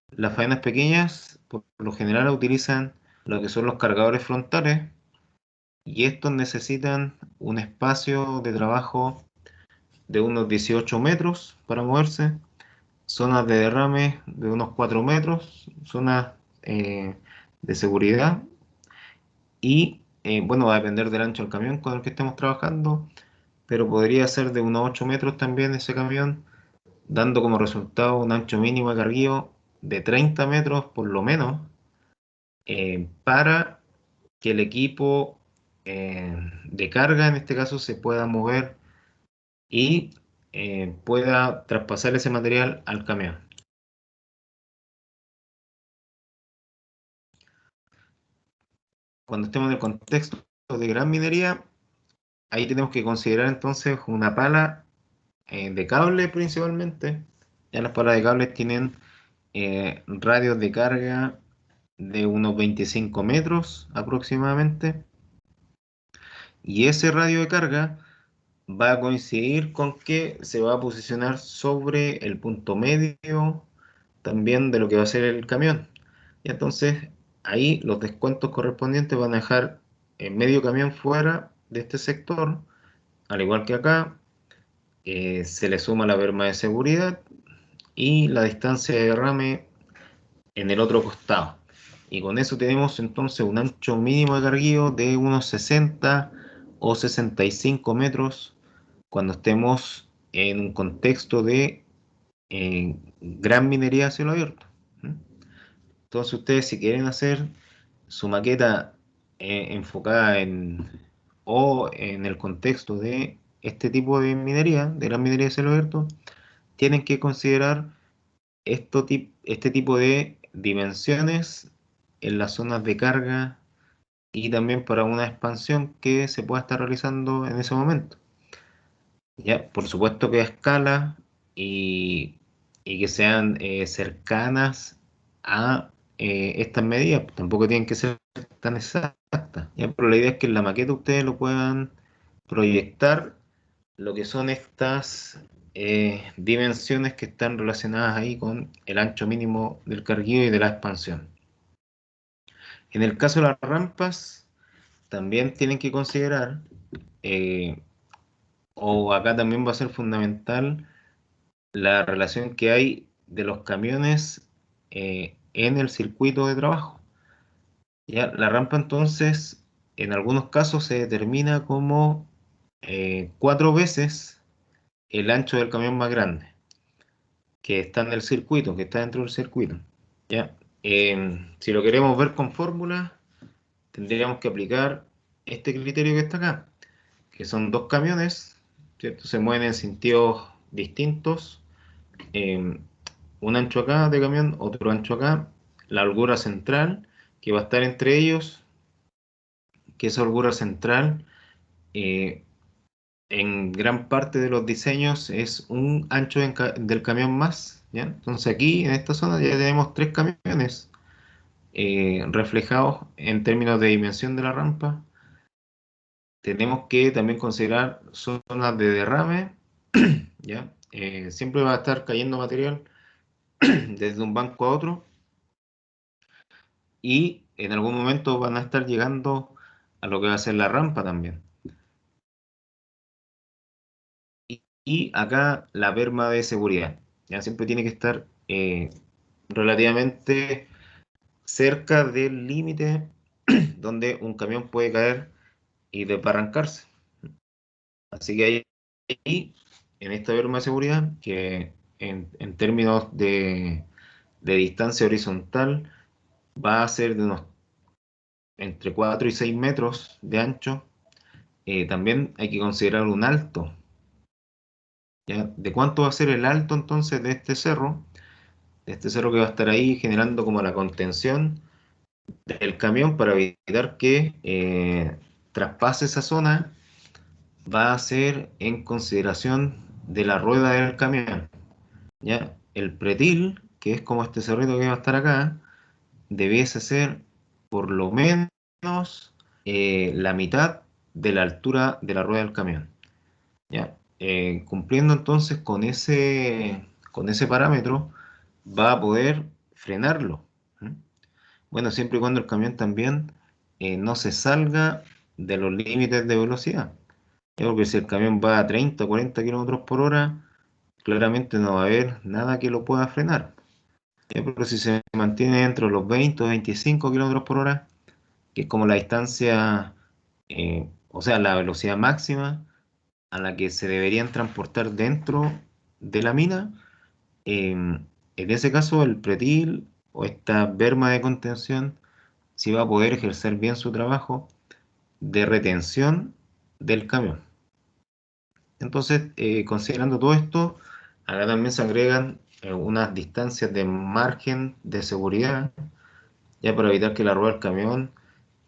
A: Las faenas pequeñas, por lo general, utilizan lo que son los cargadores frontales y estos necesitan un espacio de trabajo de unos 18 metros para moverse, zonas de derrame de unos 4 metros, zonas de seguridad y, bueno, va a depender del ancho del camión con el que estemos trabajando, pero podría ser de unos 8 metros también ese camión, dando como resultado un ancho mínimo de carguío de 30 metros por lo menos, para que el equipo de carga, en este caso, se pueda mover y pueda traspasar ese material al camión. Cuando estemos en el contexto de gran minería, ahí tenemos que considerar entonces una pala de cable principalmente. Ya las palas de cable tienen radios de carga de unos 25 metros aproximadamente. Y ese radio de carga va a coincidir con que se va a posicionar sobre el punto medio también de lo que va a ser el camión. Y entonces ahí los descuentos correspondientes van a dejar medio camión fuera de este sector, al igual que acá. Se le suma la berma de seguridad y la distancia de derrame en el otro costado. Y con eso tenemos entonces un ancho mínimo de carguío de unos 60 o 65 metros cuando estemos en un contexto de gran minería a cielo abierto. Entonces ustedes, si quieren hacer su maqueta enfocada en o en el contexto de este tipo de minería, de gran minería a cielo abierto, tienen que considerar este tipo de dimensiones en las zonas de carga y también para una expansión que se pueda estar realizando en ese momento. Ya, por supuesto que a escala y, y que sean cercanas a estas medidas, tampoco tienen que ser tan exactas, ¿ya? Pero la idea es que en la maqueta ustedes lo puedan proyectar lo que son estas dimensiones que están relacionadas ahí con el ancho mínimo del carguillo y de la expansión. En el caso de las rampas, también tienen que considerar, eh, o acá también va a ser fundamental, la relación que hay de los camiones en el circuito de trabajo. Ya, la rampa entonces, en algunos casos se determina como 4 veces el ancho del camión más grande, que está en el circuito, que está dentro del circuito. ¿Ya? Si lo queremos ver con fórmula, tendríamos que aplicar este criterio que está acá, que son dos camiones, ¿cierto? Se mueven en sentidos distintos, eh, un ancho acá de camión, otro ancho acá, la holgura central que va a estar entre ellos, que esa holgura central eh, en gran parte de los diseños es un ancho del camión más, ¿ya? Entonces aquí en esta zona ya tenemos tres camiones reflejados en términos de dimensión de la rampa. Tenemos que también considerar zonas de derrame, ¿ya? Siempre va a estar cayendo material desde un banco a otro y en algún momento van a estar llegando a lo que va a ser la rampa también. Y acá la berma de seguridad, ¿ya? Siempre tiene que estar relativamente cerca del límite donde un camión puede caer y desbarrancarse. Así que ahí, en esta berma de seguridad, que en términos de distancia horizontal va a ser de unos entre 4 y 6 metros de ancho, también hay que considerar un alto. ¿Ya? ¿De cuánto va a ser el alto entonces de este cerro? De este cerro que va a estar ahí generando como la contención del camión para evitar que traspase esa zona va a ser en consideración de la rueda del camión, ¿ya? El pretil, que es como este cerrito que va a estar acá, debiese ser por lo menos la mitad de la altura de la rueda del camión, ¿ya? Cumpliendo entonces con ese parámetro, va a poder frenarlo. ¿Mm? Bueno, siempre y cuando el camión también no se salga de los límites de velocidad. ¿Ya? Porque si el camión va a 30 o 40 kilómetros por hora, claramente no va a haber nada que lo pueda frenar. ¿Ya? Pero si se mantiene entre los 20 o 25 kilómetros por hora, que es como la distancia, o sea, la velocidad máxima a la que se deberían transportar dentro de la mina, en ese caso el pretil o esta berma de contención sí va a poder ejercer bien su trabajo de retención del camión. Entonces, considerando todo esto, acá también se agregan unas distancias de margen de seguridad, ya para evitar que la rueda del camión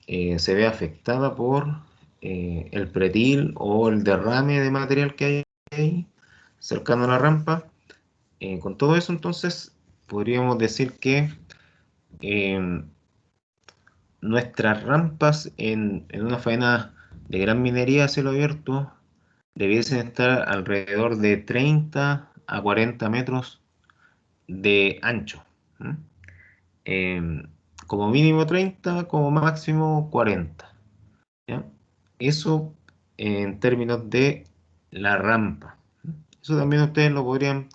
A: se vea afectada por el pretil o el derrame de material que hay ahí cercano a la rampa. Con todo eso, entonces, podríamos decir que eh, nuestras rampas en una faena de gran minería a cielo abierto debiesen estar alrededor de 30 a 40 metros de ancho. ¿Mm? Eh, Como mínimo 30, como máximo 40. ¿Ya? Eso en términos de la rampa. Eso también ustedes lo podrían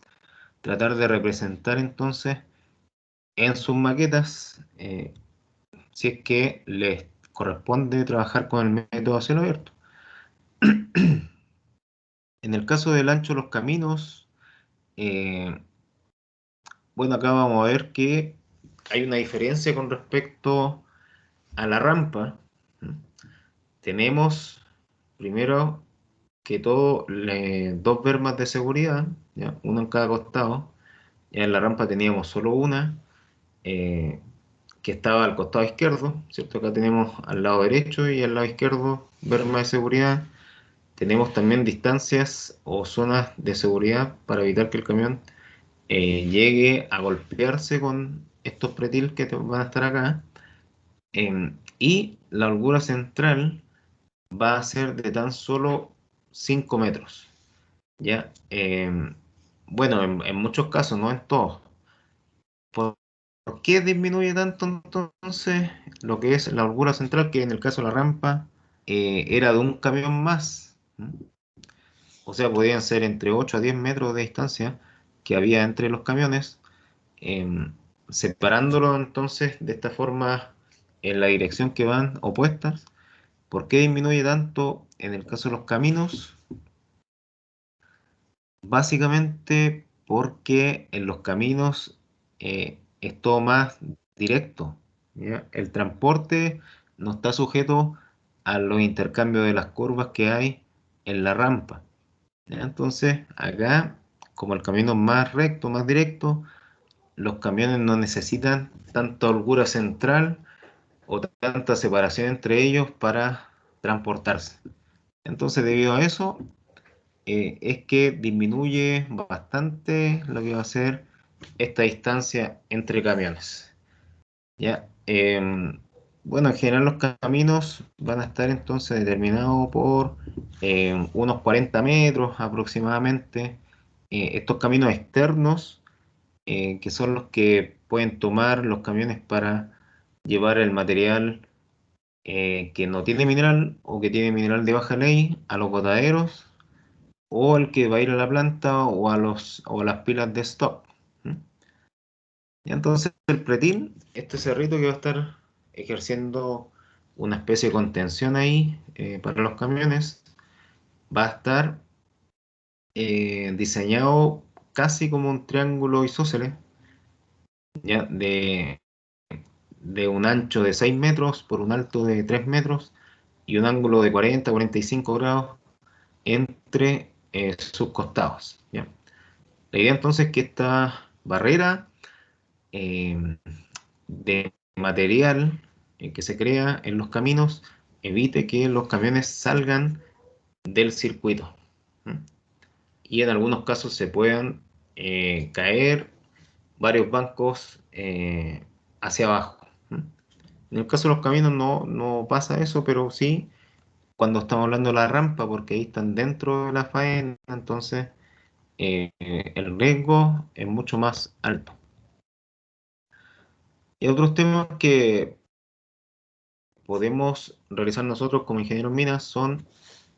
A: tratar de representar entonces en sus maquetas, si es que les corresponde trabajar con el método a cielo abierto. En el caso del ancho de los caminos, eh, bueno, acá vamos a ver que hay una diferencia con respecto a la rampa. ¿Mm? Tenemos primero que todo dos bermas de seguridad, ¿ya? Uno en cada costado. Ya en la rampa teníamos solo una, eh, que estaba al costado izquierdo, ¿cierto? Acá tenemos al lado derecho y al lado izquierdo berma de seguridad. Tenemos también distancias o zonas de seguridad para evitar que el camión llegue a golpearse con estos pretiles que van a estar acá. Y la holgura central va a ser de tan solo 5 metros. ¿Ya? Bueno, en muchos casos, no en todos. ¿Por, por qué disminuye tanto entonces lo que es la holgura central, que en el caso de la rampa era de un camión más? ¿Mm? O sea, podían ser entre 8 a 10 metros de distancia que había entre los camiones, em, separándolo entonces de esta forma en la dirección que van opuestas. ¿Por qué disminuye tanto en el caso de los caminos? Básicamente porque en los caminos es todo más directo, ¿ya? El transporte no está sujeto a los intercambios de las curvas que hay en la rampa, ¿ya? Entonces, acá, como el camino es más recto, más directo, los camiones no necesitan tanta holgura central o tanta separación entre ellos para transportarse. Entonces, debido a eso, es que disminuye bastante lo que va a ser esta distancia entre camiones. ¿Ya? Bueno, en general los caminos van a estar entonces determinados por unos 40 metros aproximadamente. Estos caminos externos, que son los que pueden tomar los camiones para llevar el material que no tiene mineral o que tiene mineral de baja ley a los botaderos o el que va a ir a la planta o o a las pilas de stock. ¿Mm? Y entonces el pretil, este cerrito que va a estar ejerciendo una especie de contención ahí para los camiones, va a estar diseñado casi como un triángulo isósceles, ¿ya? De un ancho de 6 metros por un alto de 3 metros y un ángulo de 40-45 grados entre sus costados, ¿ya? La idea entonces es que esta barrera de material que se crea en los caminos evite que los camiones salgan del circuito. Y en algunos casos se puedan caer varios bancos hacia abajo. En el caso de los caminos no pasa eso, pero sí cuando estamos hablando de la rampa, porque ahí están dentro de la faena, entonces el riesgo es mucho más alto. Y otros temas que podemos realizar nosotros como ingenieros minas son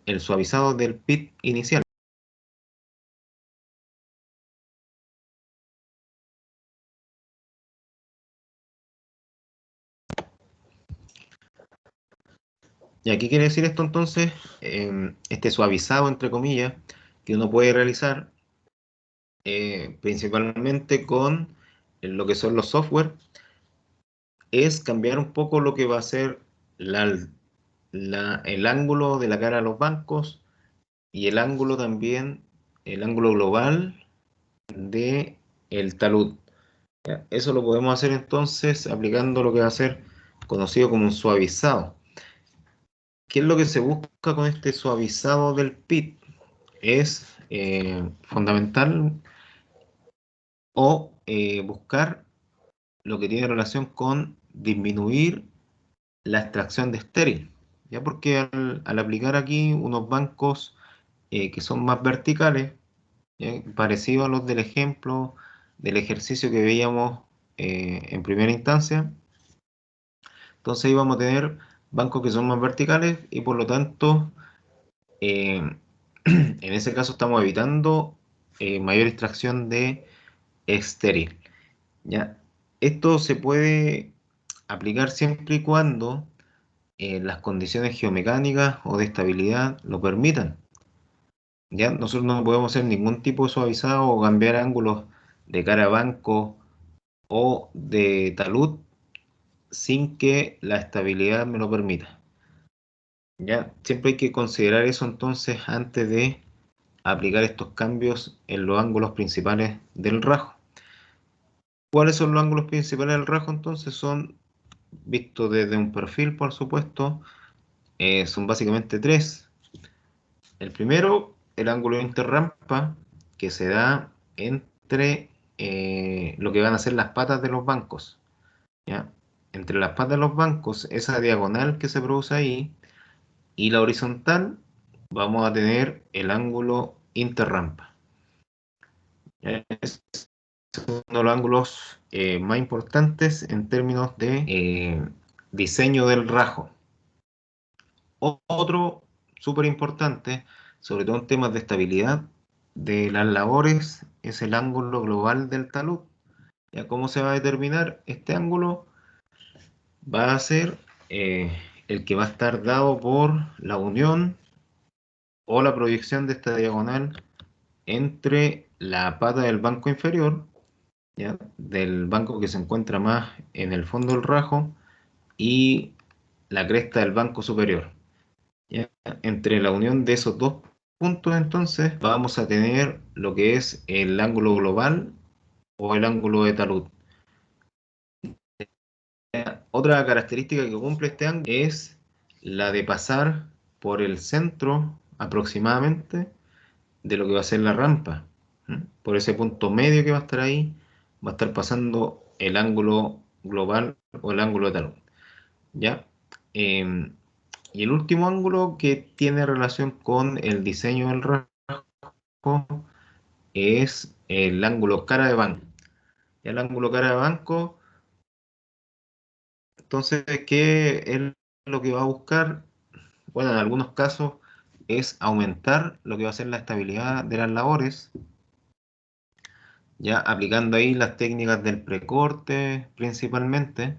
A: el suavizado del pit inicial. ¿Y aquí quiere decir esto entonces? Este suavizado, entre comillas, que uno puede realizar principalmente con lo que son los software, es cambiar un poco lo que va a ser el ángulo de la cara de los bancos y el ángulo también, el ángulo global de el talud. ¿Ya? Eso lo podemos hacer entonces aplicando lo que va a ser conocido como un suavizado. ¿Qué es lo que se busca con este suavizado del pit? Es fundamental o buscar lo que tiene relación con disminuir la extracción de estéril, ¿ya? Porque al aplicar aquí unos bancos que son más verticales, ¿ya? Parecidos a los del ejemplo del ejercicio que veíamos en primera instancia, entonces ahí vamos a tener bancos que son más verticales y por lo tanto eh, en ese caso estamos evitando mayor extracción de estéril, ¿ya? Esto se puede aplicar siempre y cuando las condiciones geomecánicas o de estabilidad lo permitan. ¿Ya? Nosotros no podemos hacer ningún tipo de suavizado o cambiar ángulos de cara a banco o de talud sin que la estabilidad me lo permita. ¿Ya? Siempre hay que considerar eso entonces antes de aplicar estos cambios en los ángulos principales del rajo. ¿Cuáles son los ángulos principales del rajo entonces? Son, vistos desde un perfil, por supuesto, son básicamente tres. El primero, el ángulo interrampa, que se da entre lo que van a ser las patas de los bancos, ¿ya? Entre las patas de los bancos, esa diagonal que se produce ahí, y la horizontal, vamos a tener el ángulo interrampa. ¿Ya? Es uno de los ángulos más importantes en términos de diseño del rajo. Otro súper importante, sobre todo en temas de estabilidad de las labores, es el ángulo global del talud. ¿Ya? ¿Cómo se va a determinar? Este ángulo va a ser el que va a estar dado por la unión o la proyección de esta diagonal entre la pata del banco inferior, ¿ya? Del banco que se encuentra más en el fondo del rajo, y la cresta del banco superior. ¿Ya? Entre la unión de esos dos puntos, entonces, vamos a tener lo que es el ángulo global o el ángulo de talud. Otra característica que cumple este ángulo es la de pasar por el centro aproximadamente de lo que va a ser la rampa. Por ese punto medio que va a estar ahí, va a estar pasando el ángulo global o el ángulo de talud. ¿Ya? Y el último ángulo que tiene relación con el diseño del rajo es el ángulo cara de banco. El ángulo cara de banco, entonces, ¿qué es lo que va a buscar? Bueno, en algunos casos es aumentar lo que va a ser la estabilidad de las labores, ya aplicando ahí las técnicas del precorte principalmente,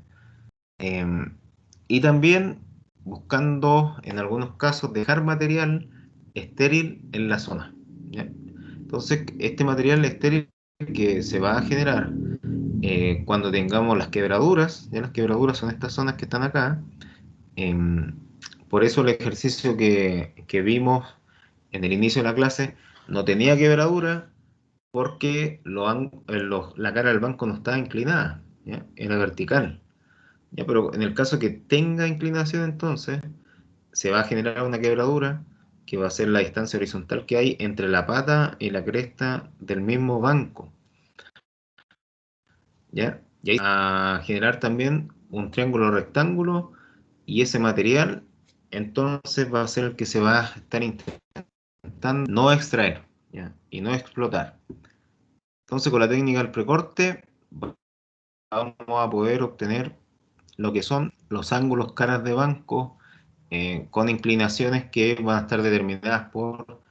A: y también buscando en algunos casos dejar material estéril en la zona, ¿ya? Entonces, este material estéril que se va a generar cuando tengamos las quebraduras, ya las quebraduras son estas zonas que están acá. em, por eso el ejercicio que vimos en el inicio de la clase no tenía quebradura porque la cara del banco no estaba inclinada, ¿ya? Era vertical. Ya, pero en el caso que tenga inclinación, entonces se va a generar una quebradura que va a ser la distancia horizontal que hay entre la pata y la cresta del mismo banco. ¿Ya? Y ahí va a generar también un triángulo rectángulo y ese material entonces va a ser el que se va a estar intentando no extraer, ¿ya? Y no explotar. Entonces con la técnica del precorte vamos a poder obtener lo que son los ángulos caras de banco con inclinaciones que van a estar determinadas por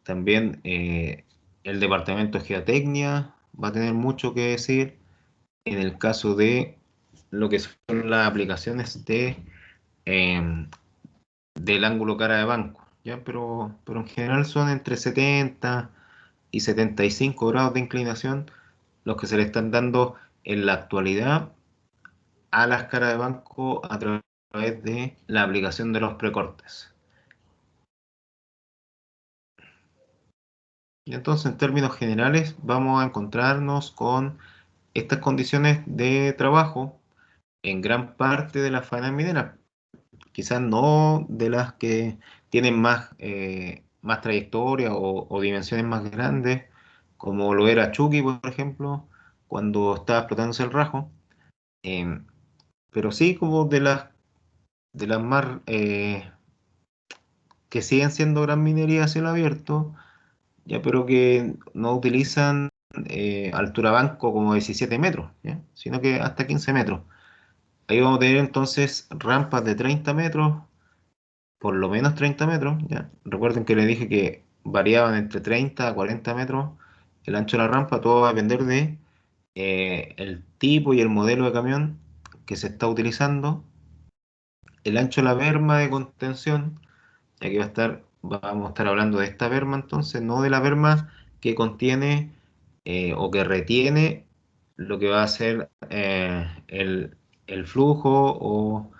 A: también el departamento de geotecnia, va a tener mucho que decir en el caso de lo que son las aplicaciones eh, del ángulo cara de banco, ¿ya? Pero en general son entre 70 y 75 grados de inclinación los que se le están dando en la actualidad a las caras de banco a través de la aplicación de los precortes. Y entonces, en términos generales, vamos a encontrarnos con estas condiciones de trabajo en gran parte de la faena minera. Quizás no de las que tienen más trayectoria o dimensiones más grandes, como lo era Chucky, por ejemplo, cuando estaba explotándose el Rajo, eh, pero sí como de las más que siguen siendo gran minería a cielo abierto, ya, pero que no utilizan altura banco como 17 metros, ¿ya? Sino que hasta 15 metros. Ahí vamos a tener entonces rampas de 30 metros, por lo menos 30 metros, ¿ya? Recuerden que les dije que variaban entre 30 a 40 metros el ancho de la rampa, todo va a depender de el tipo y el modelo de camión que se está utilizando, el ancho de la berma de contención. Aquí vamos a estar hablando de esta berma entonces, no de la berma que contiene o que retiene lo que va a ser el flujo o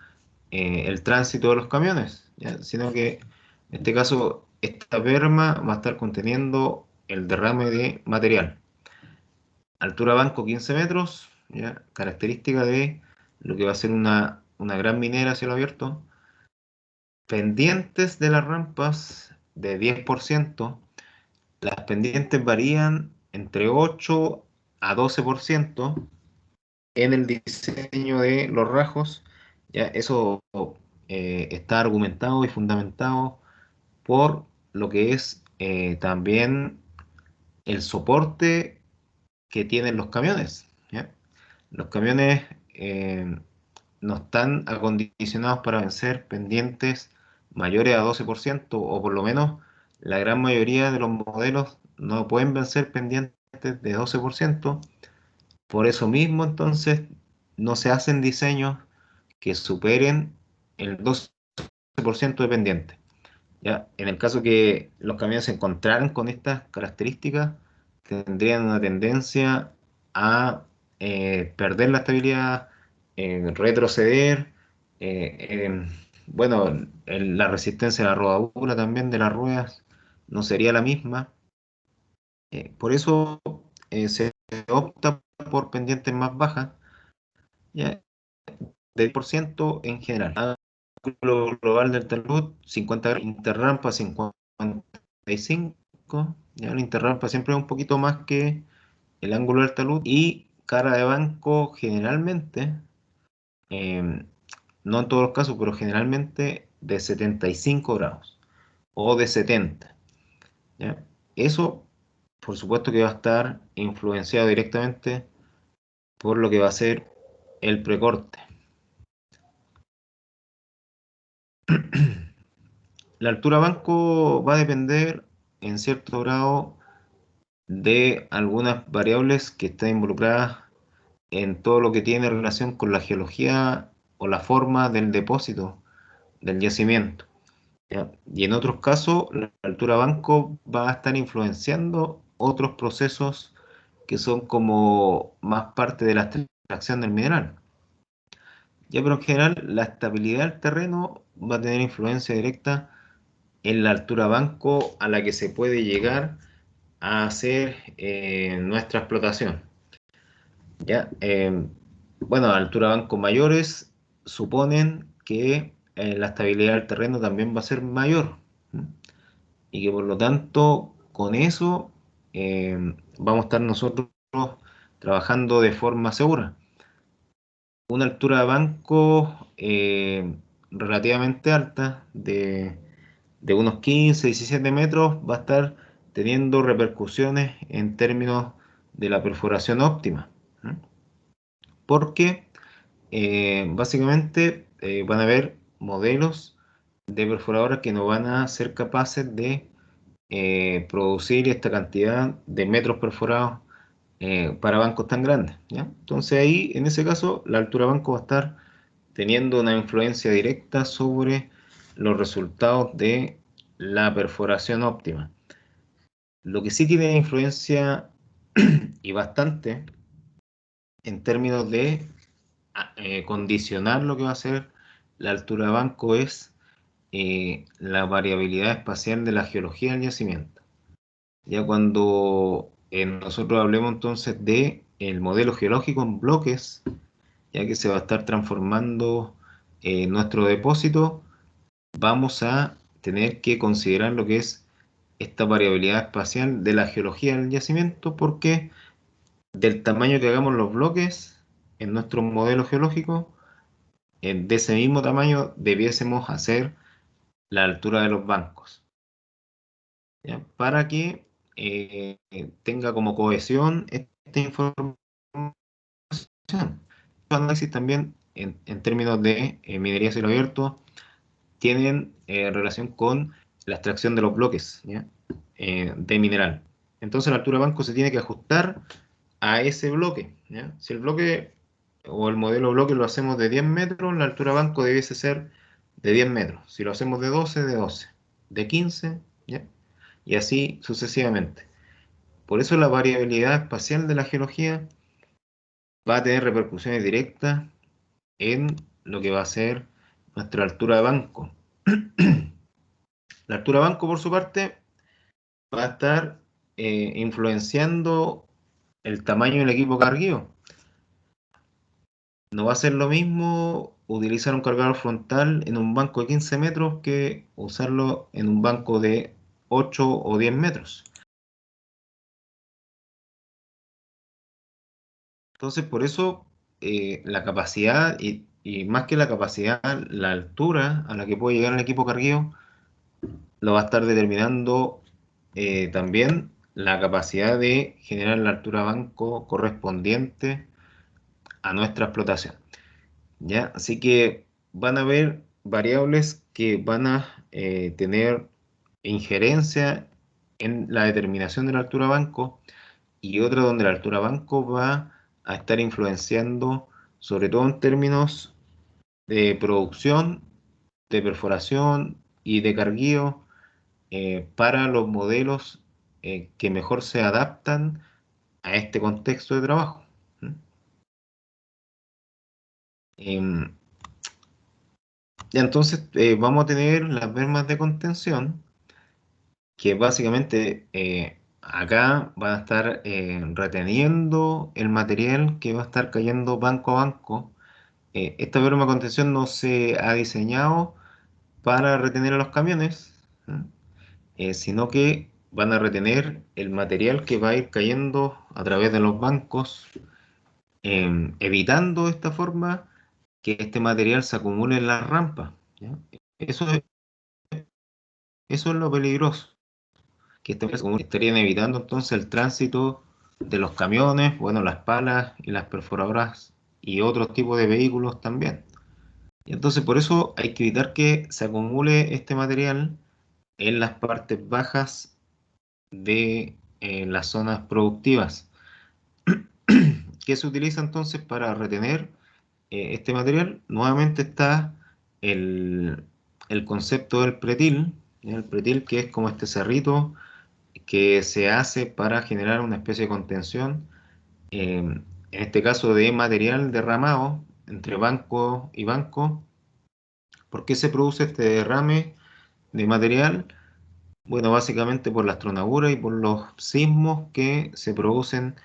A: el tránsito de los camiones, ¿ya? Sino que en este caso esta berma va a estar conteniendo el derrame de material. Altura banco 15 metros, ¿ya? Característica de lo que va a ser una gran minera a cielo abierto. Pendientes de las rampas de 10%, las pendientes varían entre 8 a 12% en el diseño de los rajos. Ya eso está argumentado y fundamentado por lo que es también el soporte que tienen los camiones, ¿ya? Los camiones no están acondicionados para vencer pendientes mayores a 12%, o por lo menos la gran mayoría de los modelos no pueden vencer pendientes de 12%. Por eso mismo, entonces, no se hacen diseños que superen el 12% de pendiente. ¿Ya? En el caso que los camiones se encontraran con estas características, tendrían una tendencia a perder la estabilidad, retroceder, bueno, la resistencia a la rodadura también de las ruedas no sería la misma. Por eso se opta por pendientes más bajas, ¿ya? De 10% en general. Ángulo global del talud, 50 grados, interrampa 55, ya la interrampa siempre es un poquito más que el ángulo del talud, y cara de banco generalmente, eh, no en todos los casos, pero generalmente de 75 grados o de 70, ¿ya? Eso, por supuesto que va a estar influenciado directamente por lo que va a ser el precorte. La altura banco va a depender en cierto grado de algunas variables que están involucradas en todo lo que tiene relación con la geología o la forma del depósito, del yacimiento, ¿ya? Y en otros casos, la altura banco va a estar influenciando otros procesos que son como más parte de la extracción del mineral. Ya, pero en general, la estabilidad del terreno va a tener influencia directa en la altura banco a la que se puede llegar a hacer nuestra explotación. ¿Ya? Bueno, a altura banco mayores suponen que la estabilidad del terreno también va a ser mayor. ¿Mm? Y que por lo tanto, con eso vamos a estar nosotros trabajando de forma segura. Una altura de banco relativamente alta, de unos 15, 17 metros, va a estar teniendo repercusiones en términos de la perforación óptima. ¿Mm? Porque básicamente van a haber modelos de perforadoras que no van a ser capaces de producir esta cantidad de metros perforados para bancos tan grandes, ¿ya? Entonces ahí, en ese caso, la altura de banco va a estar teniendo una influencia directa sobre los resultados de la perforación óptima. Lo que sí tiene influencia y bastante en términos de condicionar lo que va a ser la altura de banco es la variabilidad espacial de la geología del yacimiento. Ya cuando nosotros hablemos entonces de el modelo geológico en bloques, ya que se va a estar transformando nuestro depósito, vamos a tener que considerar lo que es esta variabilidad espacial de la geología del yacimiento, porque del tamaño que hagamos los bloques en nuestro modelo geológico, de ese mismo tamaño debiésemos hacer la altura de los bancos, ¿ya? Para que tenga como cohesión esta información. Los análisis también en términos de minería a cielo abierto tienen relación con la extracción de los bloques, ¿ya? De mineral. Entonces la altura de banco se tiene que ajustar a ese bloque, ¿ya? Si el bloque o el modelo bloque lo hacemos de 10 metros, la altura de banco debiese ser de 10 metros. Si lo hacemos de 12, de 15, ¿ya? Y así sucesivamente. Por eso la variabilidad espacial de la geología va a tener repercusiones directas en lo que va a ser nuestra altura de banco. La altura de banco, por su parte, va a estar influenciando el tamaño del equipo carguío. No va a ser lo mismo utilizar un cargador frontal en un banco de 15 metros que usarlo en un banco de 8 o 10 metros. Entonces, por eso la capacidad y más que la capacidad, la altura a la que puede llegar el equipo carguío lo va a estar determinando también la capacidad de generar la altura banco correspondiente a nuestra explotación, ¿ya? Así que van a haber variables que van a tener injerencia en la determinación de la altura banco y otra donde la altura banco va a estar influenciando, sobre todo en términos de producción, de perforación y de carguío para los modelos que mejor se adaptan a este contexto de trabajo. ¿Mm? Em, ya entonces vamos a tener las bermas de contención, que básicamente acá van a estar reteniendo el material que va a estar cayendo banco a banco. Esta berma de contención no se ha diseñado para retener a los camiones, ¿mm? Sino que van a retener el material que va a ir cayendo a través de los bancos, evitando de esta forma que este material se acumule en la rampa, ¿ya? Eso es, eso es lo peligroso, que estarían evitando entonces el tránsito de los camiones, bueno, las palas y las perforadoras y otros tipos de vehículos también. Y entonces por eso hay que evitar que se acumule este material en las partes bajas de las zonas productivas. ¿Qué se utiliza entonces para retener este material? Nuevamente está el, el concepto del pretil, ¿ya? El pretil, que es como este cerrito que se hace para generar una especie de contención, en este caso de material derramado entre banco y banco. ¿Por qué se produce este derrame de material? Bueno, básicamente por las tronaduras y por los sismos que se producen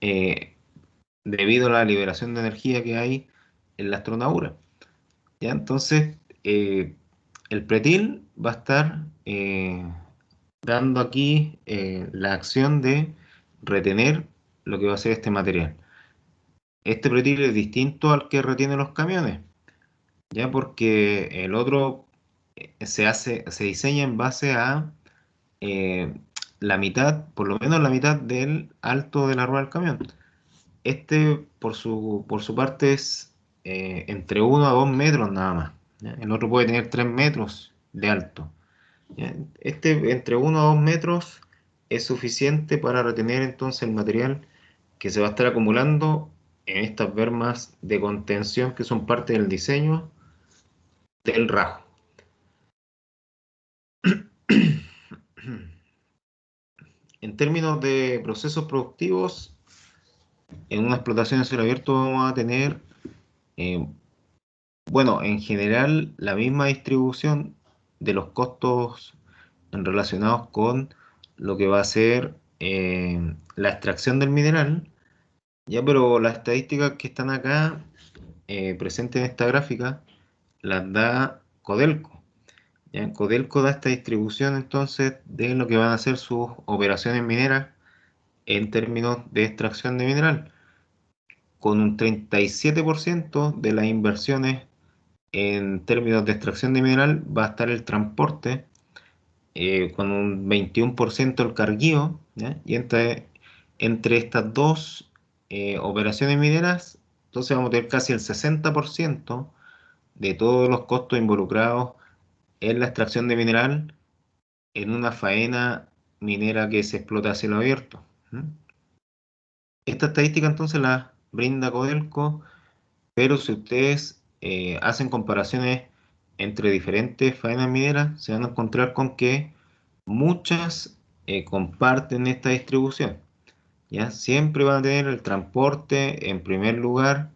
A: eh, debido a la liberación de energía que hay en las tronaduras. ¿ya? Entonces, el pretil va a estar dando aquí la acción de retener lo que va a ser este material. Este pretil es distinto al que retiene los camiones, ¿ya? Porque el otro se diseña en base a eh, la mitad, por lo menos la mitad del alto de la rueda del camión. Este, por su parte, es entre 1 a 2 metros nada más, ¿ya? El otro puede tener 3 metros de alto, ¿ya? Este, entre 1 a 2 metros, es suficiente para retener entonces el material que se va a estar acumulando en estas bermas de contención que son parte del diseño del rajo. En términos de procesos productivos, en una explotación en cielo abierto vamos a tener, eh, bueno, en general la misma distribución de los costos relacionados con lo que va a ser la extracción del mineral, ya, pero las estadísticas que están acá presentes en esta gráfica las da Codelco. ¿Ya? Codelco da esta distribución entonces de lo que van a ser sus operaciones mineras en términos de extracción de mineral, con un 37% de las inversiones en términos de extracción de mineral va a estar el transporte, con un 21% el carguío, ¿ya? Y entre estas dos operaciones mineras, entonces vamos a tener casi el 60% de todos los costos involucrados en la extracción de mineral en una faena minera que se explota a cielo abierto. ¿Mm? Esta estadística entonces la brinda Codelco, pero si ustedes hacen comparaciones entre diferentes faenas mineras, se van a encontrar con que muchas comparten esta distribución, ¿ya? Siempre van a tener el transporte en primer lugar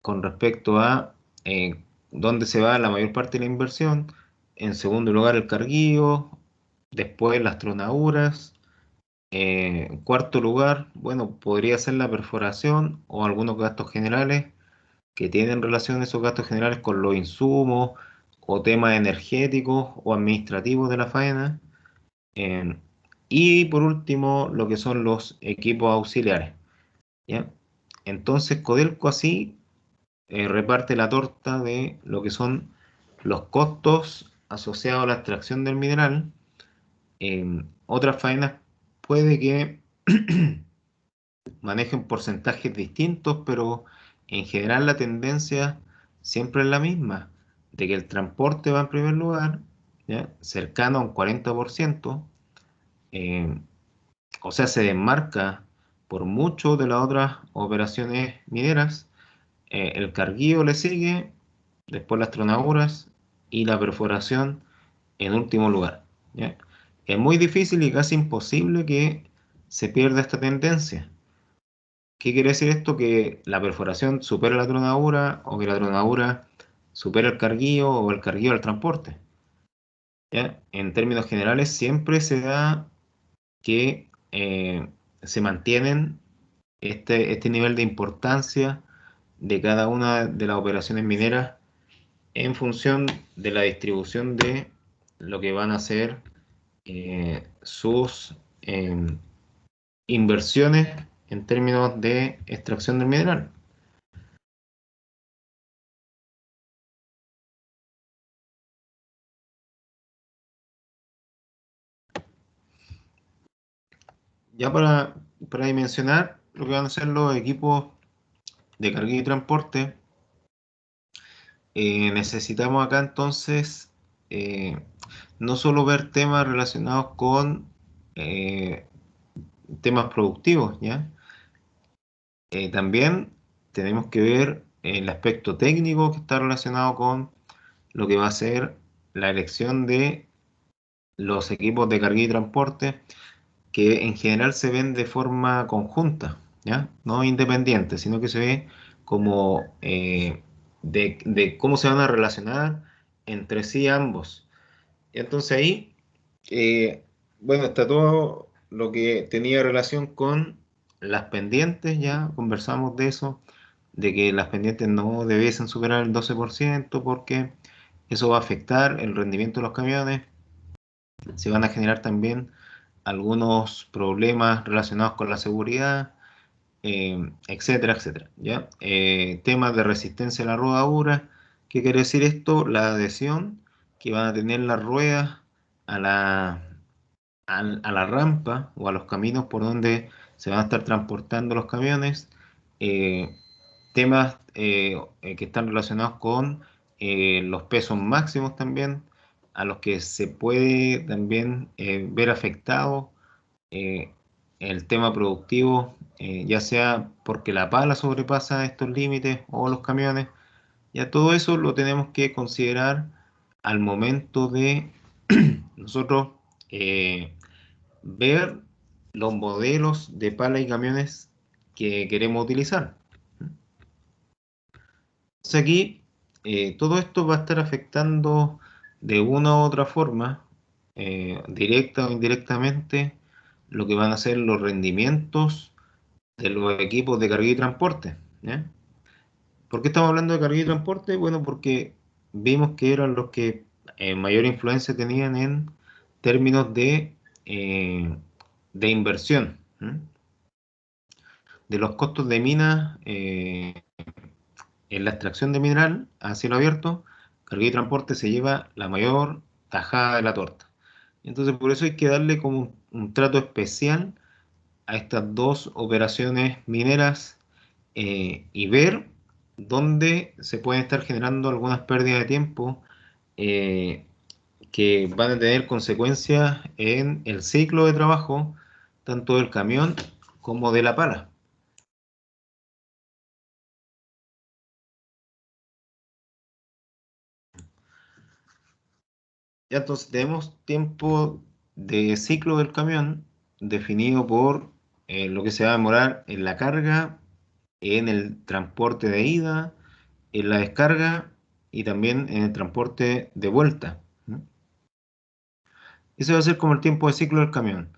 A: con respecto a dónde se va la mayor parte de la inversión, en segundo lugar el carguío, después las tronaduras, en cuarto lugar, bueno, podría ser la perforación o algunos gastos generales que tienen relación esos gastos generales con los insumos o temas energéticos o administrativos de la faena. Eh, y por último, lo que son los equipos auxiliares, ¿ya? Entonces, Codelco así reparte la torta de lo que son los costos asociados a la extracción del mineral. Otras faenas puede que manejen porcentajes distintos, pero en general la tendencia siempre es la misma, de que el transporte va en primer lugar, ¿ya? Cercano a un 40%, eh, o sea, se desmarca por mucho de las otras operaciones mineras. El carguío le sigue, después las tronaduras y la perforación en último lugar, ¿ya? Es muy difícil y casi imposible que se pierda esta tendencia. ¿Qué quiere decir esto? Que la perforación supera la tronadura o que la tronadura supera el carguío o el carguío al transporte, ¿ya? En términos generales siempre se da que se mantienen este nivel de importancia de cada una de las operaciones mineras en función de la distribución de lo que van a ser sus inversiones en términos de extracción del mineral. Ya para dimensionar lo que van a ser los equipos de carga y transporte, necesitamos acá entonces eh, no solo ver temas relacionados con eh, temas productivos, ¿ya? También tenemos que ver el aspecto técnico que está relacionado con lo que va a ser la elección de los equipos de carga y transporte, que en general se ven de forma conjunta, ¿ya? No independiente, sino que se ve como de cómo se van a relacionar entre sí ambos. Y entonces ahí, eh, bueno, está todo lo que tenía relación con las pendientes, ya conversamos de eso, de que las pendientes no debiesen superar el 12% porque eso va a afectar el rendimiento de los camiones. Se van a generar también algunos problemas relacionados con la seguridad, etcétera, etcétera. ¿Ya? Temas de resistencia a la rodadura. ¿Qué quiere decir esto? La adhesión que van a tener las ruedas a la rampa o a los caminos por donde se van a estar transportando los camiones. Temas que están relacionados con los pesos máximos también, a los que se puede también ver afectado eh, el tema productivo, ya sea porque la pala sobrepasa estos límites o los camiones. Ya todo eso lo tenemos que considerar al momento de nosotros ver los modelos de pala y camiones que queremos utilizar. Entonces aquí todo esto va a estar afectando de una u otra forma, directa o indirectamente, lo que van a ser los rendimientos de los equipos de carga y transporte. ¿Ya? ¿Por qué estamos hablando de carga y transporte? Bueno, porque vimos que eran los que mayor influencia tenían en términos eh, de inversión. ¿Mm? De los costos de mina en la extracción de mineral a cielo abierto, carga y transporte se lleva la mayor tajada de la torta. Entonces, por eso hay que darle como un trato especial a estas dos operaciones mineras y ver dónde se pueden estar generando algunas pérdidas de tiempo eh, que van a tener consecuencias en el ciclo de trabajo, tanto del camión como de la pala. Ya entonces tenemos tiempo de ciclo del camión definido por lo que se va a demorar en la carga, en el transporte de ida, en la descarga y también en el transporte de vuelta. ¿No? Ese va a ser como el tiempo de ciclo del camión.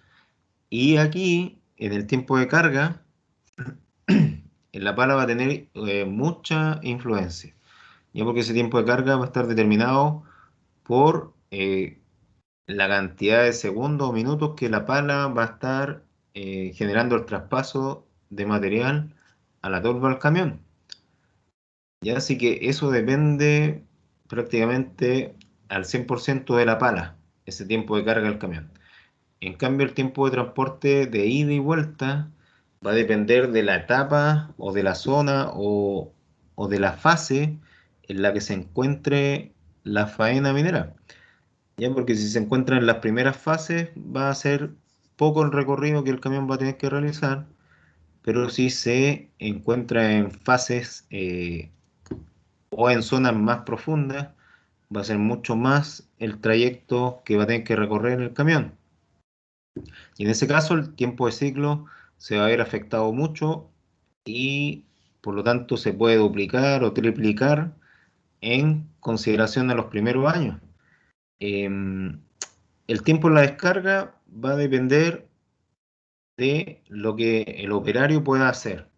A: Y aquí, en el tiempo de carga, en la pala va a tener mucha influencia. Ya porque ese tiempo de carga va a estar determinado por la cantidad de segundos o minutos que la pala va a estar generando el traspaso de material a la torba del camión. Ya así que eso depende prácticamente al 100% de la pala, ese tiempo de carga del camión. En cambio, el tiempo de transporte de ida y vuelta va a depender de la etapa o de la zona o de la fase en la que se encuentre la faena minera. Ya, porque si se encuentra en las primeras fases, va a ser poco el recorrido que el camión va a tener que realizar, pero si se encuentra en fases o en zonas más profundas, va a ser mucho más el trayecto que va a tener que recorrer el camión. Y en ese caso, el tiempo de ciclo se va a ver afectado mucho y por lo tanto se puede duplicar o triplicar en consideración a los primeros años. Em, el tiempo en la descarga va a depender de lo que el operario pueda hacer.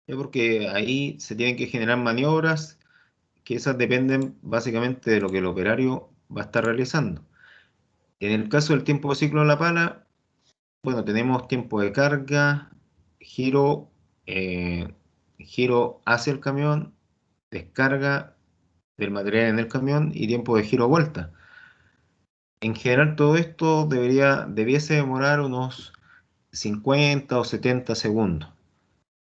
A: ¿Ya? Porque ahí se tienen que generar maniobras que esas dependen básicamente de lo que el operario va a estar realizando. En el caso del tiempo de ciclo de la pala, bueno, tenemos tiempo de carga, giro, giro hacia el camión, descarga del material en el camión y tiempo de giro vuelta. En general todo esto debiese demorar unos 50 o 70 segundos.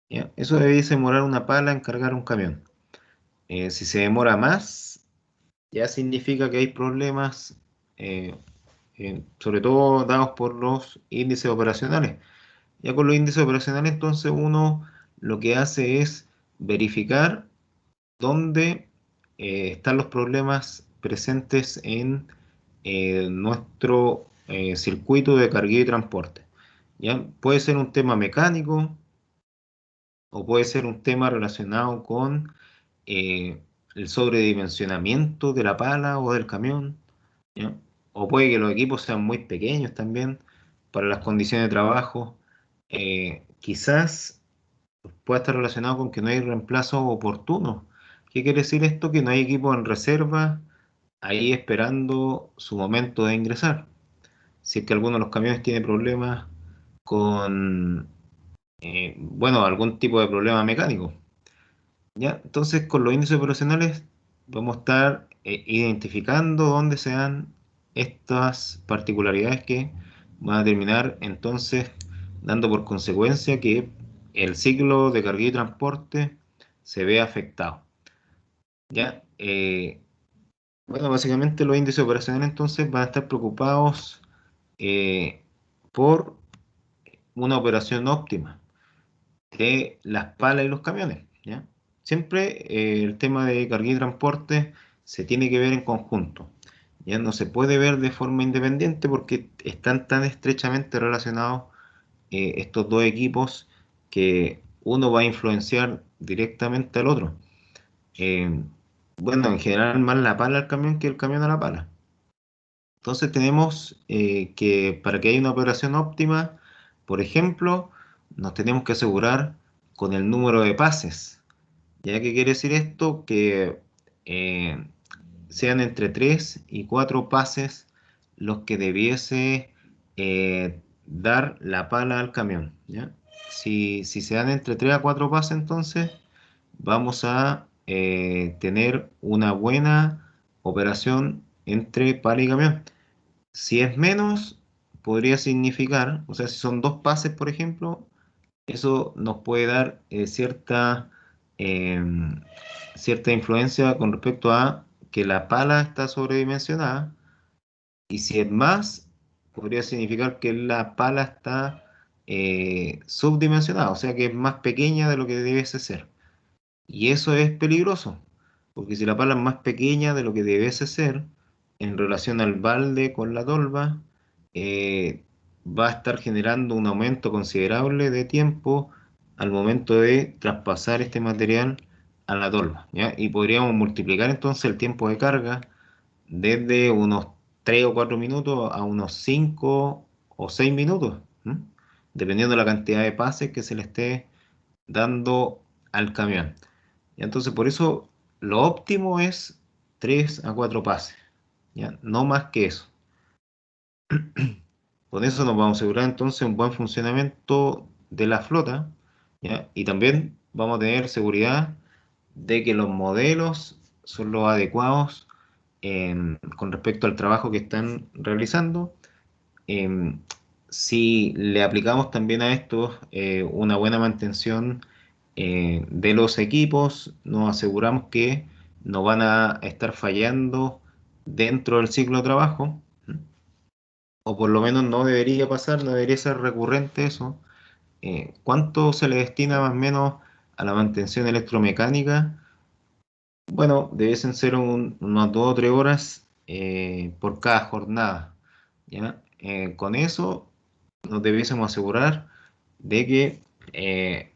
A: ¿Ya? Eso debiese demorar una pala en cargar un camión. Si se demora más, ya significa que hay problemas, eh, sobre todo dados por los índices operacionales. Ya con los índices operacionales, entonces uno lo que hace es verificar dónde están los problemas presentes en nuestro circuito de carga y transporte. ¿Ya? Puede ser un tema mecánico o puede ser un tema relacionado con eh, el sobredimensionamiento de la pala o del camión. ¿Ya? O puede que los equipos sean muy pequeños también para las condiciones de trabajo. quizás pueda estar relacionado con que no hay reemplazo oportuno. ¿Qué quiere decir esto? Que no hay equipo en reserva ahí esperando su momento de ingresar. Si es que alguno de los camiones tiene problemas con, bueno, algún tipo de problema mecánico. ¿Ya? Entonces, con los índices operacionales vamos a estar identificando dónde se dan estas particularidades que van a terminar entonces dando por consecuencia que el ciclo de carga y transporte se ve afectado. ¿Ya? Bueno, básicamente los índices operacionales entonces van a estar preocupados por una operación óptima de las palas y los camiones, ¿ya? Siempre el tema de carga y transporte se tiene que ver en conjunto. Ya no se puede ver de forma independiente porque están tan estrechamente relacionados estos dos equipos que uno va a influenciar directamente al otro. Eh, bueno, en general más la pala al camión que el camión a la pala. Entonces tenemos que para que haya una operación óptima, por ejemplo, nos tenemos que asegurar con el número de pases. ¿Ya qué quiere decir esto? Que eh, sean entre 3 y 4 pases los que debiese dar la pala al camión. ¿Ya? Si se dan entre 3 a 4 pases, entonces vamos a tener una buena operación entre pala y camión. Si es menos, podría significar, o sea, si son dos pases, por ejemplo, eso nos puede dar cierta influencia con respecto a que la pala está sobredimensionada, y si es más, podría significar que la pala está subdimensionada, o sea que es más pequeña de lo que debiese ser. Y eso es peligroso, porque si la pala es más pequeña de lo que debiese ser en relación al balde con la tolva, va a estar generando un aumento considerable de tiempo al momento de traspasar este material a la tolva, ¿ya? Y podríamos multiplicar entonces el tiempo de carga desde unos 3 o 4 minutos a unos 5 o 6 minutos, ¿m? Dependiendo de la cantidad de pases que se le esté dando al camión. Y entonces, por eso, lo óptimo es 3 a 4 pases, ¿ya? No más que eso. Con eso nos vamos a asegurar entonces un buen funcionamiento de la flota, ¿ya? Y también vamos a tener seguridad de que los modelos son los adecuados con respecto al trabajo que están realizando. Em, si le aplicamos también a esto una buena mantención de los equipos, nos aseguramos que no van a estar fallando dentro del ciclo de trabajo, o por lo menos no debería pasar, no debería ser recurrente eso. ¿Cuánto se le destina más o menos a la mantención electromecánica? Bueno, debiesen ser unas 2 o 3 horas por cada jornada, ¿ya? Con eso nos debiésemos asegurar de que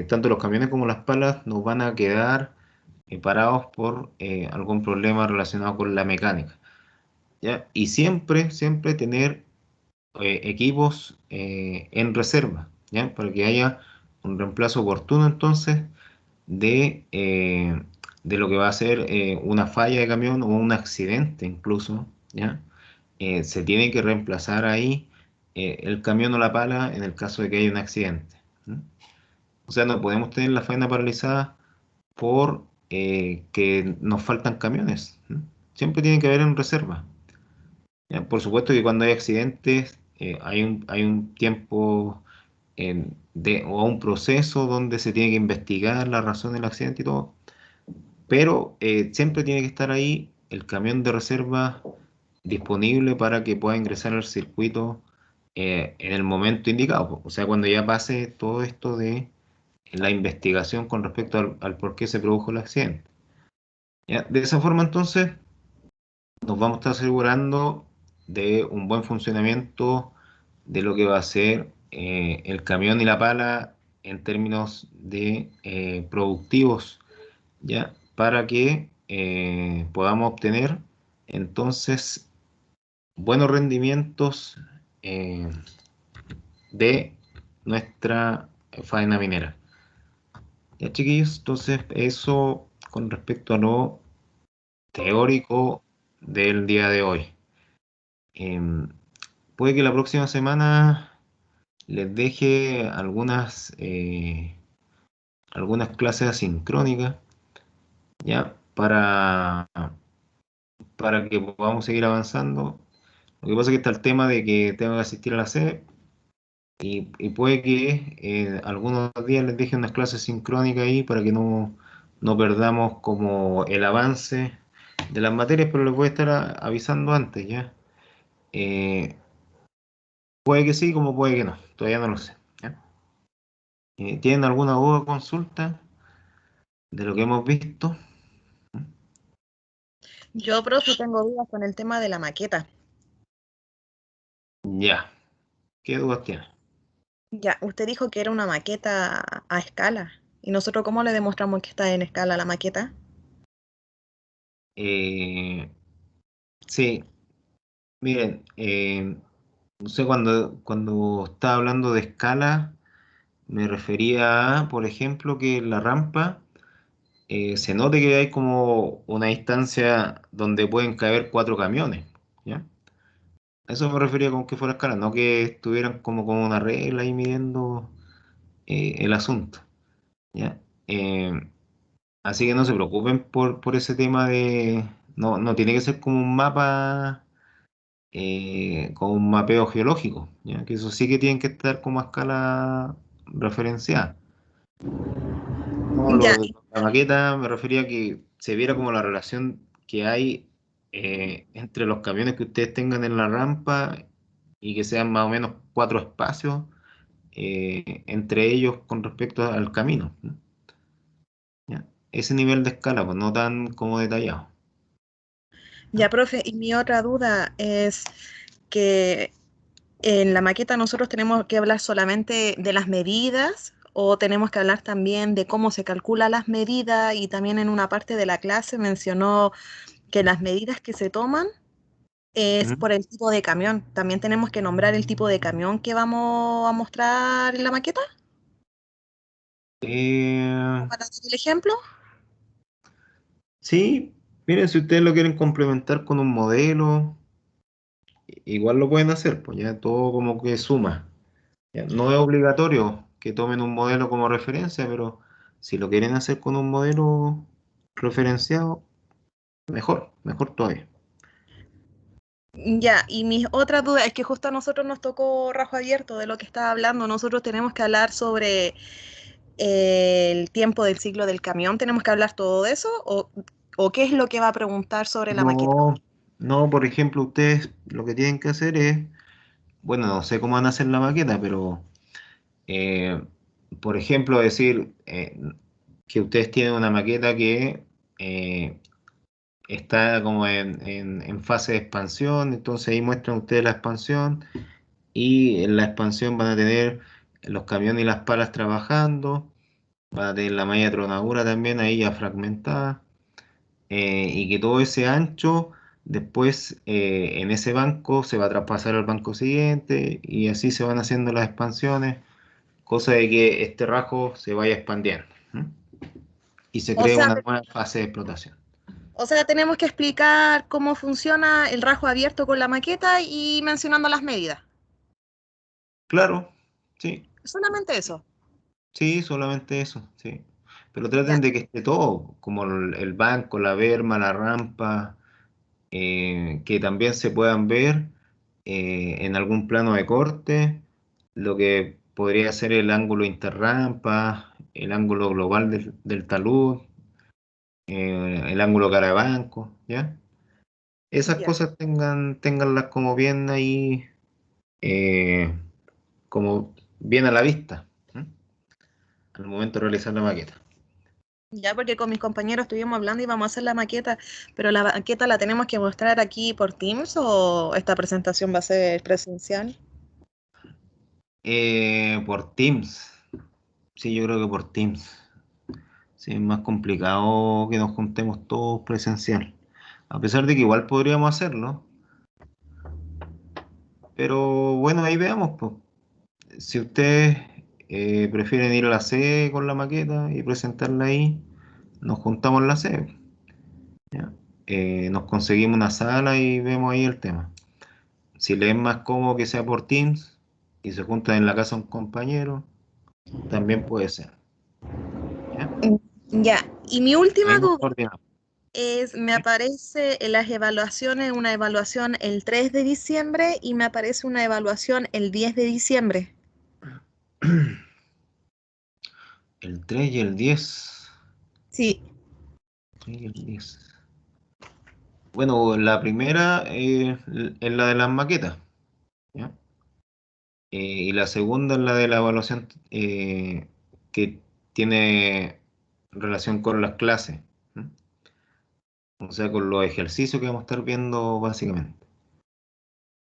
A: tanto los camiones como las palas nos van a quedar parados por algún problema relacionado con la mecánica, ¿ya? Y siempre, siempre tener equipos en reserva, ¿ya? Para que haya un reemplazo oportuno entonces de lo que va a ser una falla de camión o un accidente incluso, ¿ya? Se tiene que reemplazar ahí el camión o la pala en el caso de que haya un accidente. ¿Mm? O sea, no podemos tener la faena paralizada por que nos faltan camiones. ¿Mm? Siempre tiene que haber en reserva. ¿Ya? Por supuesto que cuando hay accidentes hay un tiempo o un proceso donde se tiene que investigar la razón del accidente y todo, pero siempre tiene que estar ahí el camión de reserva disponible para que pueda ingresar al circuito en el momento indicado, po. O sea, cuando ya pase todo esto de la investigación con respecto al por qué se produjo el accidente. ¿Ya? De esa forma, entonces, nos vamos a estar asegurando de un buen funcionamiento de lo que va a ser el camión y la pala en términos de productivos, ¿ya? Para que podamos obtener entonces buenos rendimientos de nuestra faena minera. Ya, chiquillos, entonces eso con respecto a lo teórico del día de hoy. Em, Puede que la próxima semana les deje algunas clases asincrónicas, ¿ya? Para que podamos seguir avanzando. Lo que pasa es que está el tema de que tengo que asistir a la sede y puede que algunos días les deje unas clases sincrónicas ahí para que no perdamos como el avance de las materias, pero les voy a estar avisando antes, ¿ya? Eh, Puede que sí, como puede que no, todavía no lo sé, ¿ya? ¿Tienen alguna duda o consulta de lo que hemos visto?
B: Yo, profe, tengo dudas con el tema de la maqueta.
A: Ya, ¿qué dudas tienen?
B: Ya, usted dijo que era una maqueta a escala. ¿Y nosotros cómo le demostramos que está en escala la maqueta?
A: Eh, sí, miren, no sé, cuando estaba hablando de escala, me refería a, por ejemplo, que la rampa se note que hay como una distancia donde pueden caber 4 camiones, ¿ya? A eso me refería con que fuera escala, no que estuvieran como con una regla ahí midiendo el asunto, ¿ya? Eh, Así que no se preocupen por ese tema de... No tiene que ser como un mapa, como un mapeo geológico, ¿ya? Que eso sí que tienen que estar como a escala referenciada. No,
B: Ya,
A: la maqueta me refería a que se viera como la relación que hay entre los camiones que ustedes tengan en la rampa y que sean más o menos 4 espacios entre ellos con respecto al camino, ¿no? ¿Ya? Ese nivel de escala, pues no tan como detallado.
B: ya, profe, y mi otra duda es que en la maqueta nosotros tenemos que hablar solamente de las medidas o tenemos que hablar también de cómo se calculan las medidas y también en una parte de la clase mencionó que las medidas que se toman es
A: Ujú.
B: por el tipo de camión. También tenemos que nombrar el tipo de camión que vamos a mostrar en la maqueta.
A: Eh,
B: Para dar el ejemplo.
A: sí, miren, si ustedes lo quieren complementar con un modelo, igual lo pueden hacer, pues ya todo como que suma. Ya, no es obligatorio que tomen un modelo como referencia, pero si lo quieren hacer con un modelo referenciado, mejor todavía.
B: Ya, y mi otra duda es que justo a nosotros nos tocó rajo abierto de lo que estaba hablando. Nosotros tenemos que hablar sobre el tiempo del ciclo del camión. ¿Tenemos que hablar todo eso? ¿O qué es lo que va a preguntar sobre la maqueta?
A: No, no, por ejemplo, ustedes lo que tienen que hacer es, bueno, no sé cómo van a hacer la maqueta, pero, eh, por ejemplo, decir que ustedes tienen una maqueta que eh, está como en fase de expansión, entonces ahí muestran ustedes la expansión y en la expansión van a tener los camiones y las palas trabajando, van a tener la malla de tronadura también ahí ya fragmentada, y que todo ese ancho después en ese banco se va a traspasar al banco siguiente y así se van haciendo las expansiones, cosa de que este rajo se vaya expandiendo, ¿m? Y se
B: O
A: cree
B: sea,
A: una nueva fase de explotación.
B: o sea, tenemos que explicar cómo funciona el rajo abierto con la maqueta y mencionando las medidas.
A: Claro, sí,
B: Solamente eso.
A: sí, solamente eso, sí. Pero
B: Ya.
A: traten de que esté todo, como el banco, la berma, la rampa, que también se puedan ver en algún plano de corte, lo que podría ser el ángulo interrampa, el ángulo global del talud, el ángulo cara de banco, ¿ya? Esas
B: Ya.
A: cosas ténganlas como bien ahí, eh, como bien a la vista, ¿m? Al momento de realizar la maqueta.
B: Ya, porque con mis compañeros estuvimos hablando y vamos a hacer la maqueta, pero la maqueta la tenemos que mostrar aquí por Teams o esta presentación va a ser presencial.
A: Por Teams, sí, yo creo que por Teams. Sí, es más complicado que nos juntemos todos presencial. A pesar de que igual podríamos hacerlo, pero bueno, ahí veamos, pues. si ustedes prefieren ir a la sede con la maqueta y presentarla ahí, nos juntamos en la sede. ¿Ya? Nos conseguimos una sala y vemos ahí el tema. Si les es más cómodo que sea por Teams y se juntan en la casa de un compañero, también puede ser. ¿Ya?
B: Ya, y mi última
A: Ahí nos
B: duda
A: coordinamos.
B: es, me aparece en las evaluaciones una evaluación el 3 de diciembre y me aparece una evaluación el 10 de diciembre.
A: El 3 y el 10.
B: Sí,
A: 3 y el 10. Bueno, la primera es la de las maquetas. ¿Ya? Y la segunda es la de la evaluación que tiene relación con las clases. ¿Mm? O sea, con los ejercicios que vamos a estar viendo básicamente.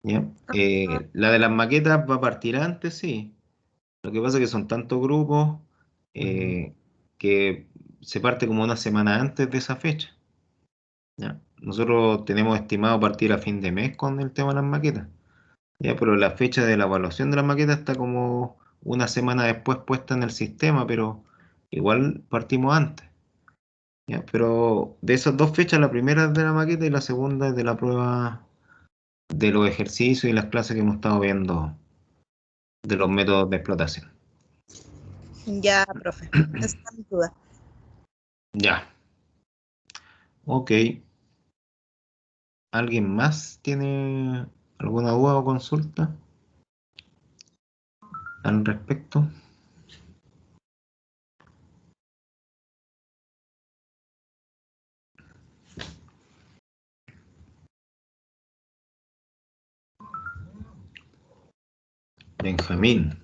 A: ¿Ya? La de las maquetas va a partir antes, sí. Lo que pasa es que son tantos grupos que se parte como una semana antes de esa fecha. ¿Ya? Nosotros tenemos estimado partir a fin de mes con el tema de las maquetas. ¿Ya? Pero la fecha de la evaluación de las maquetas está como una semana después puesta en el sistema, pero igual partimos antes. ¿Ya? Pero de esas dos fechas, la primera es de la maqueta y la segunda es de la prueba de los ejercicios y las clases que hemos estado viendo de los métodos de explotación.
B: ya, profe. Esa es mi duda.
A: Ya, ok. ¿Alguien más tiene alguna duda o consulta al respecto? Benjamín.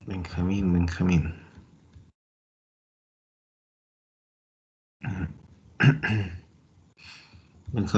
A: Benjamín.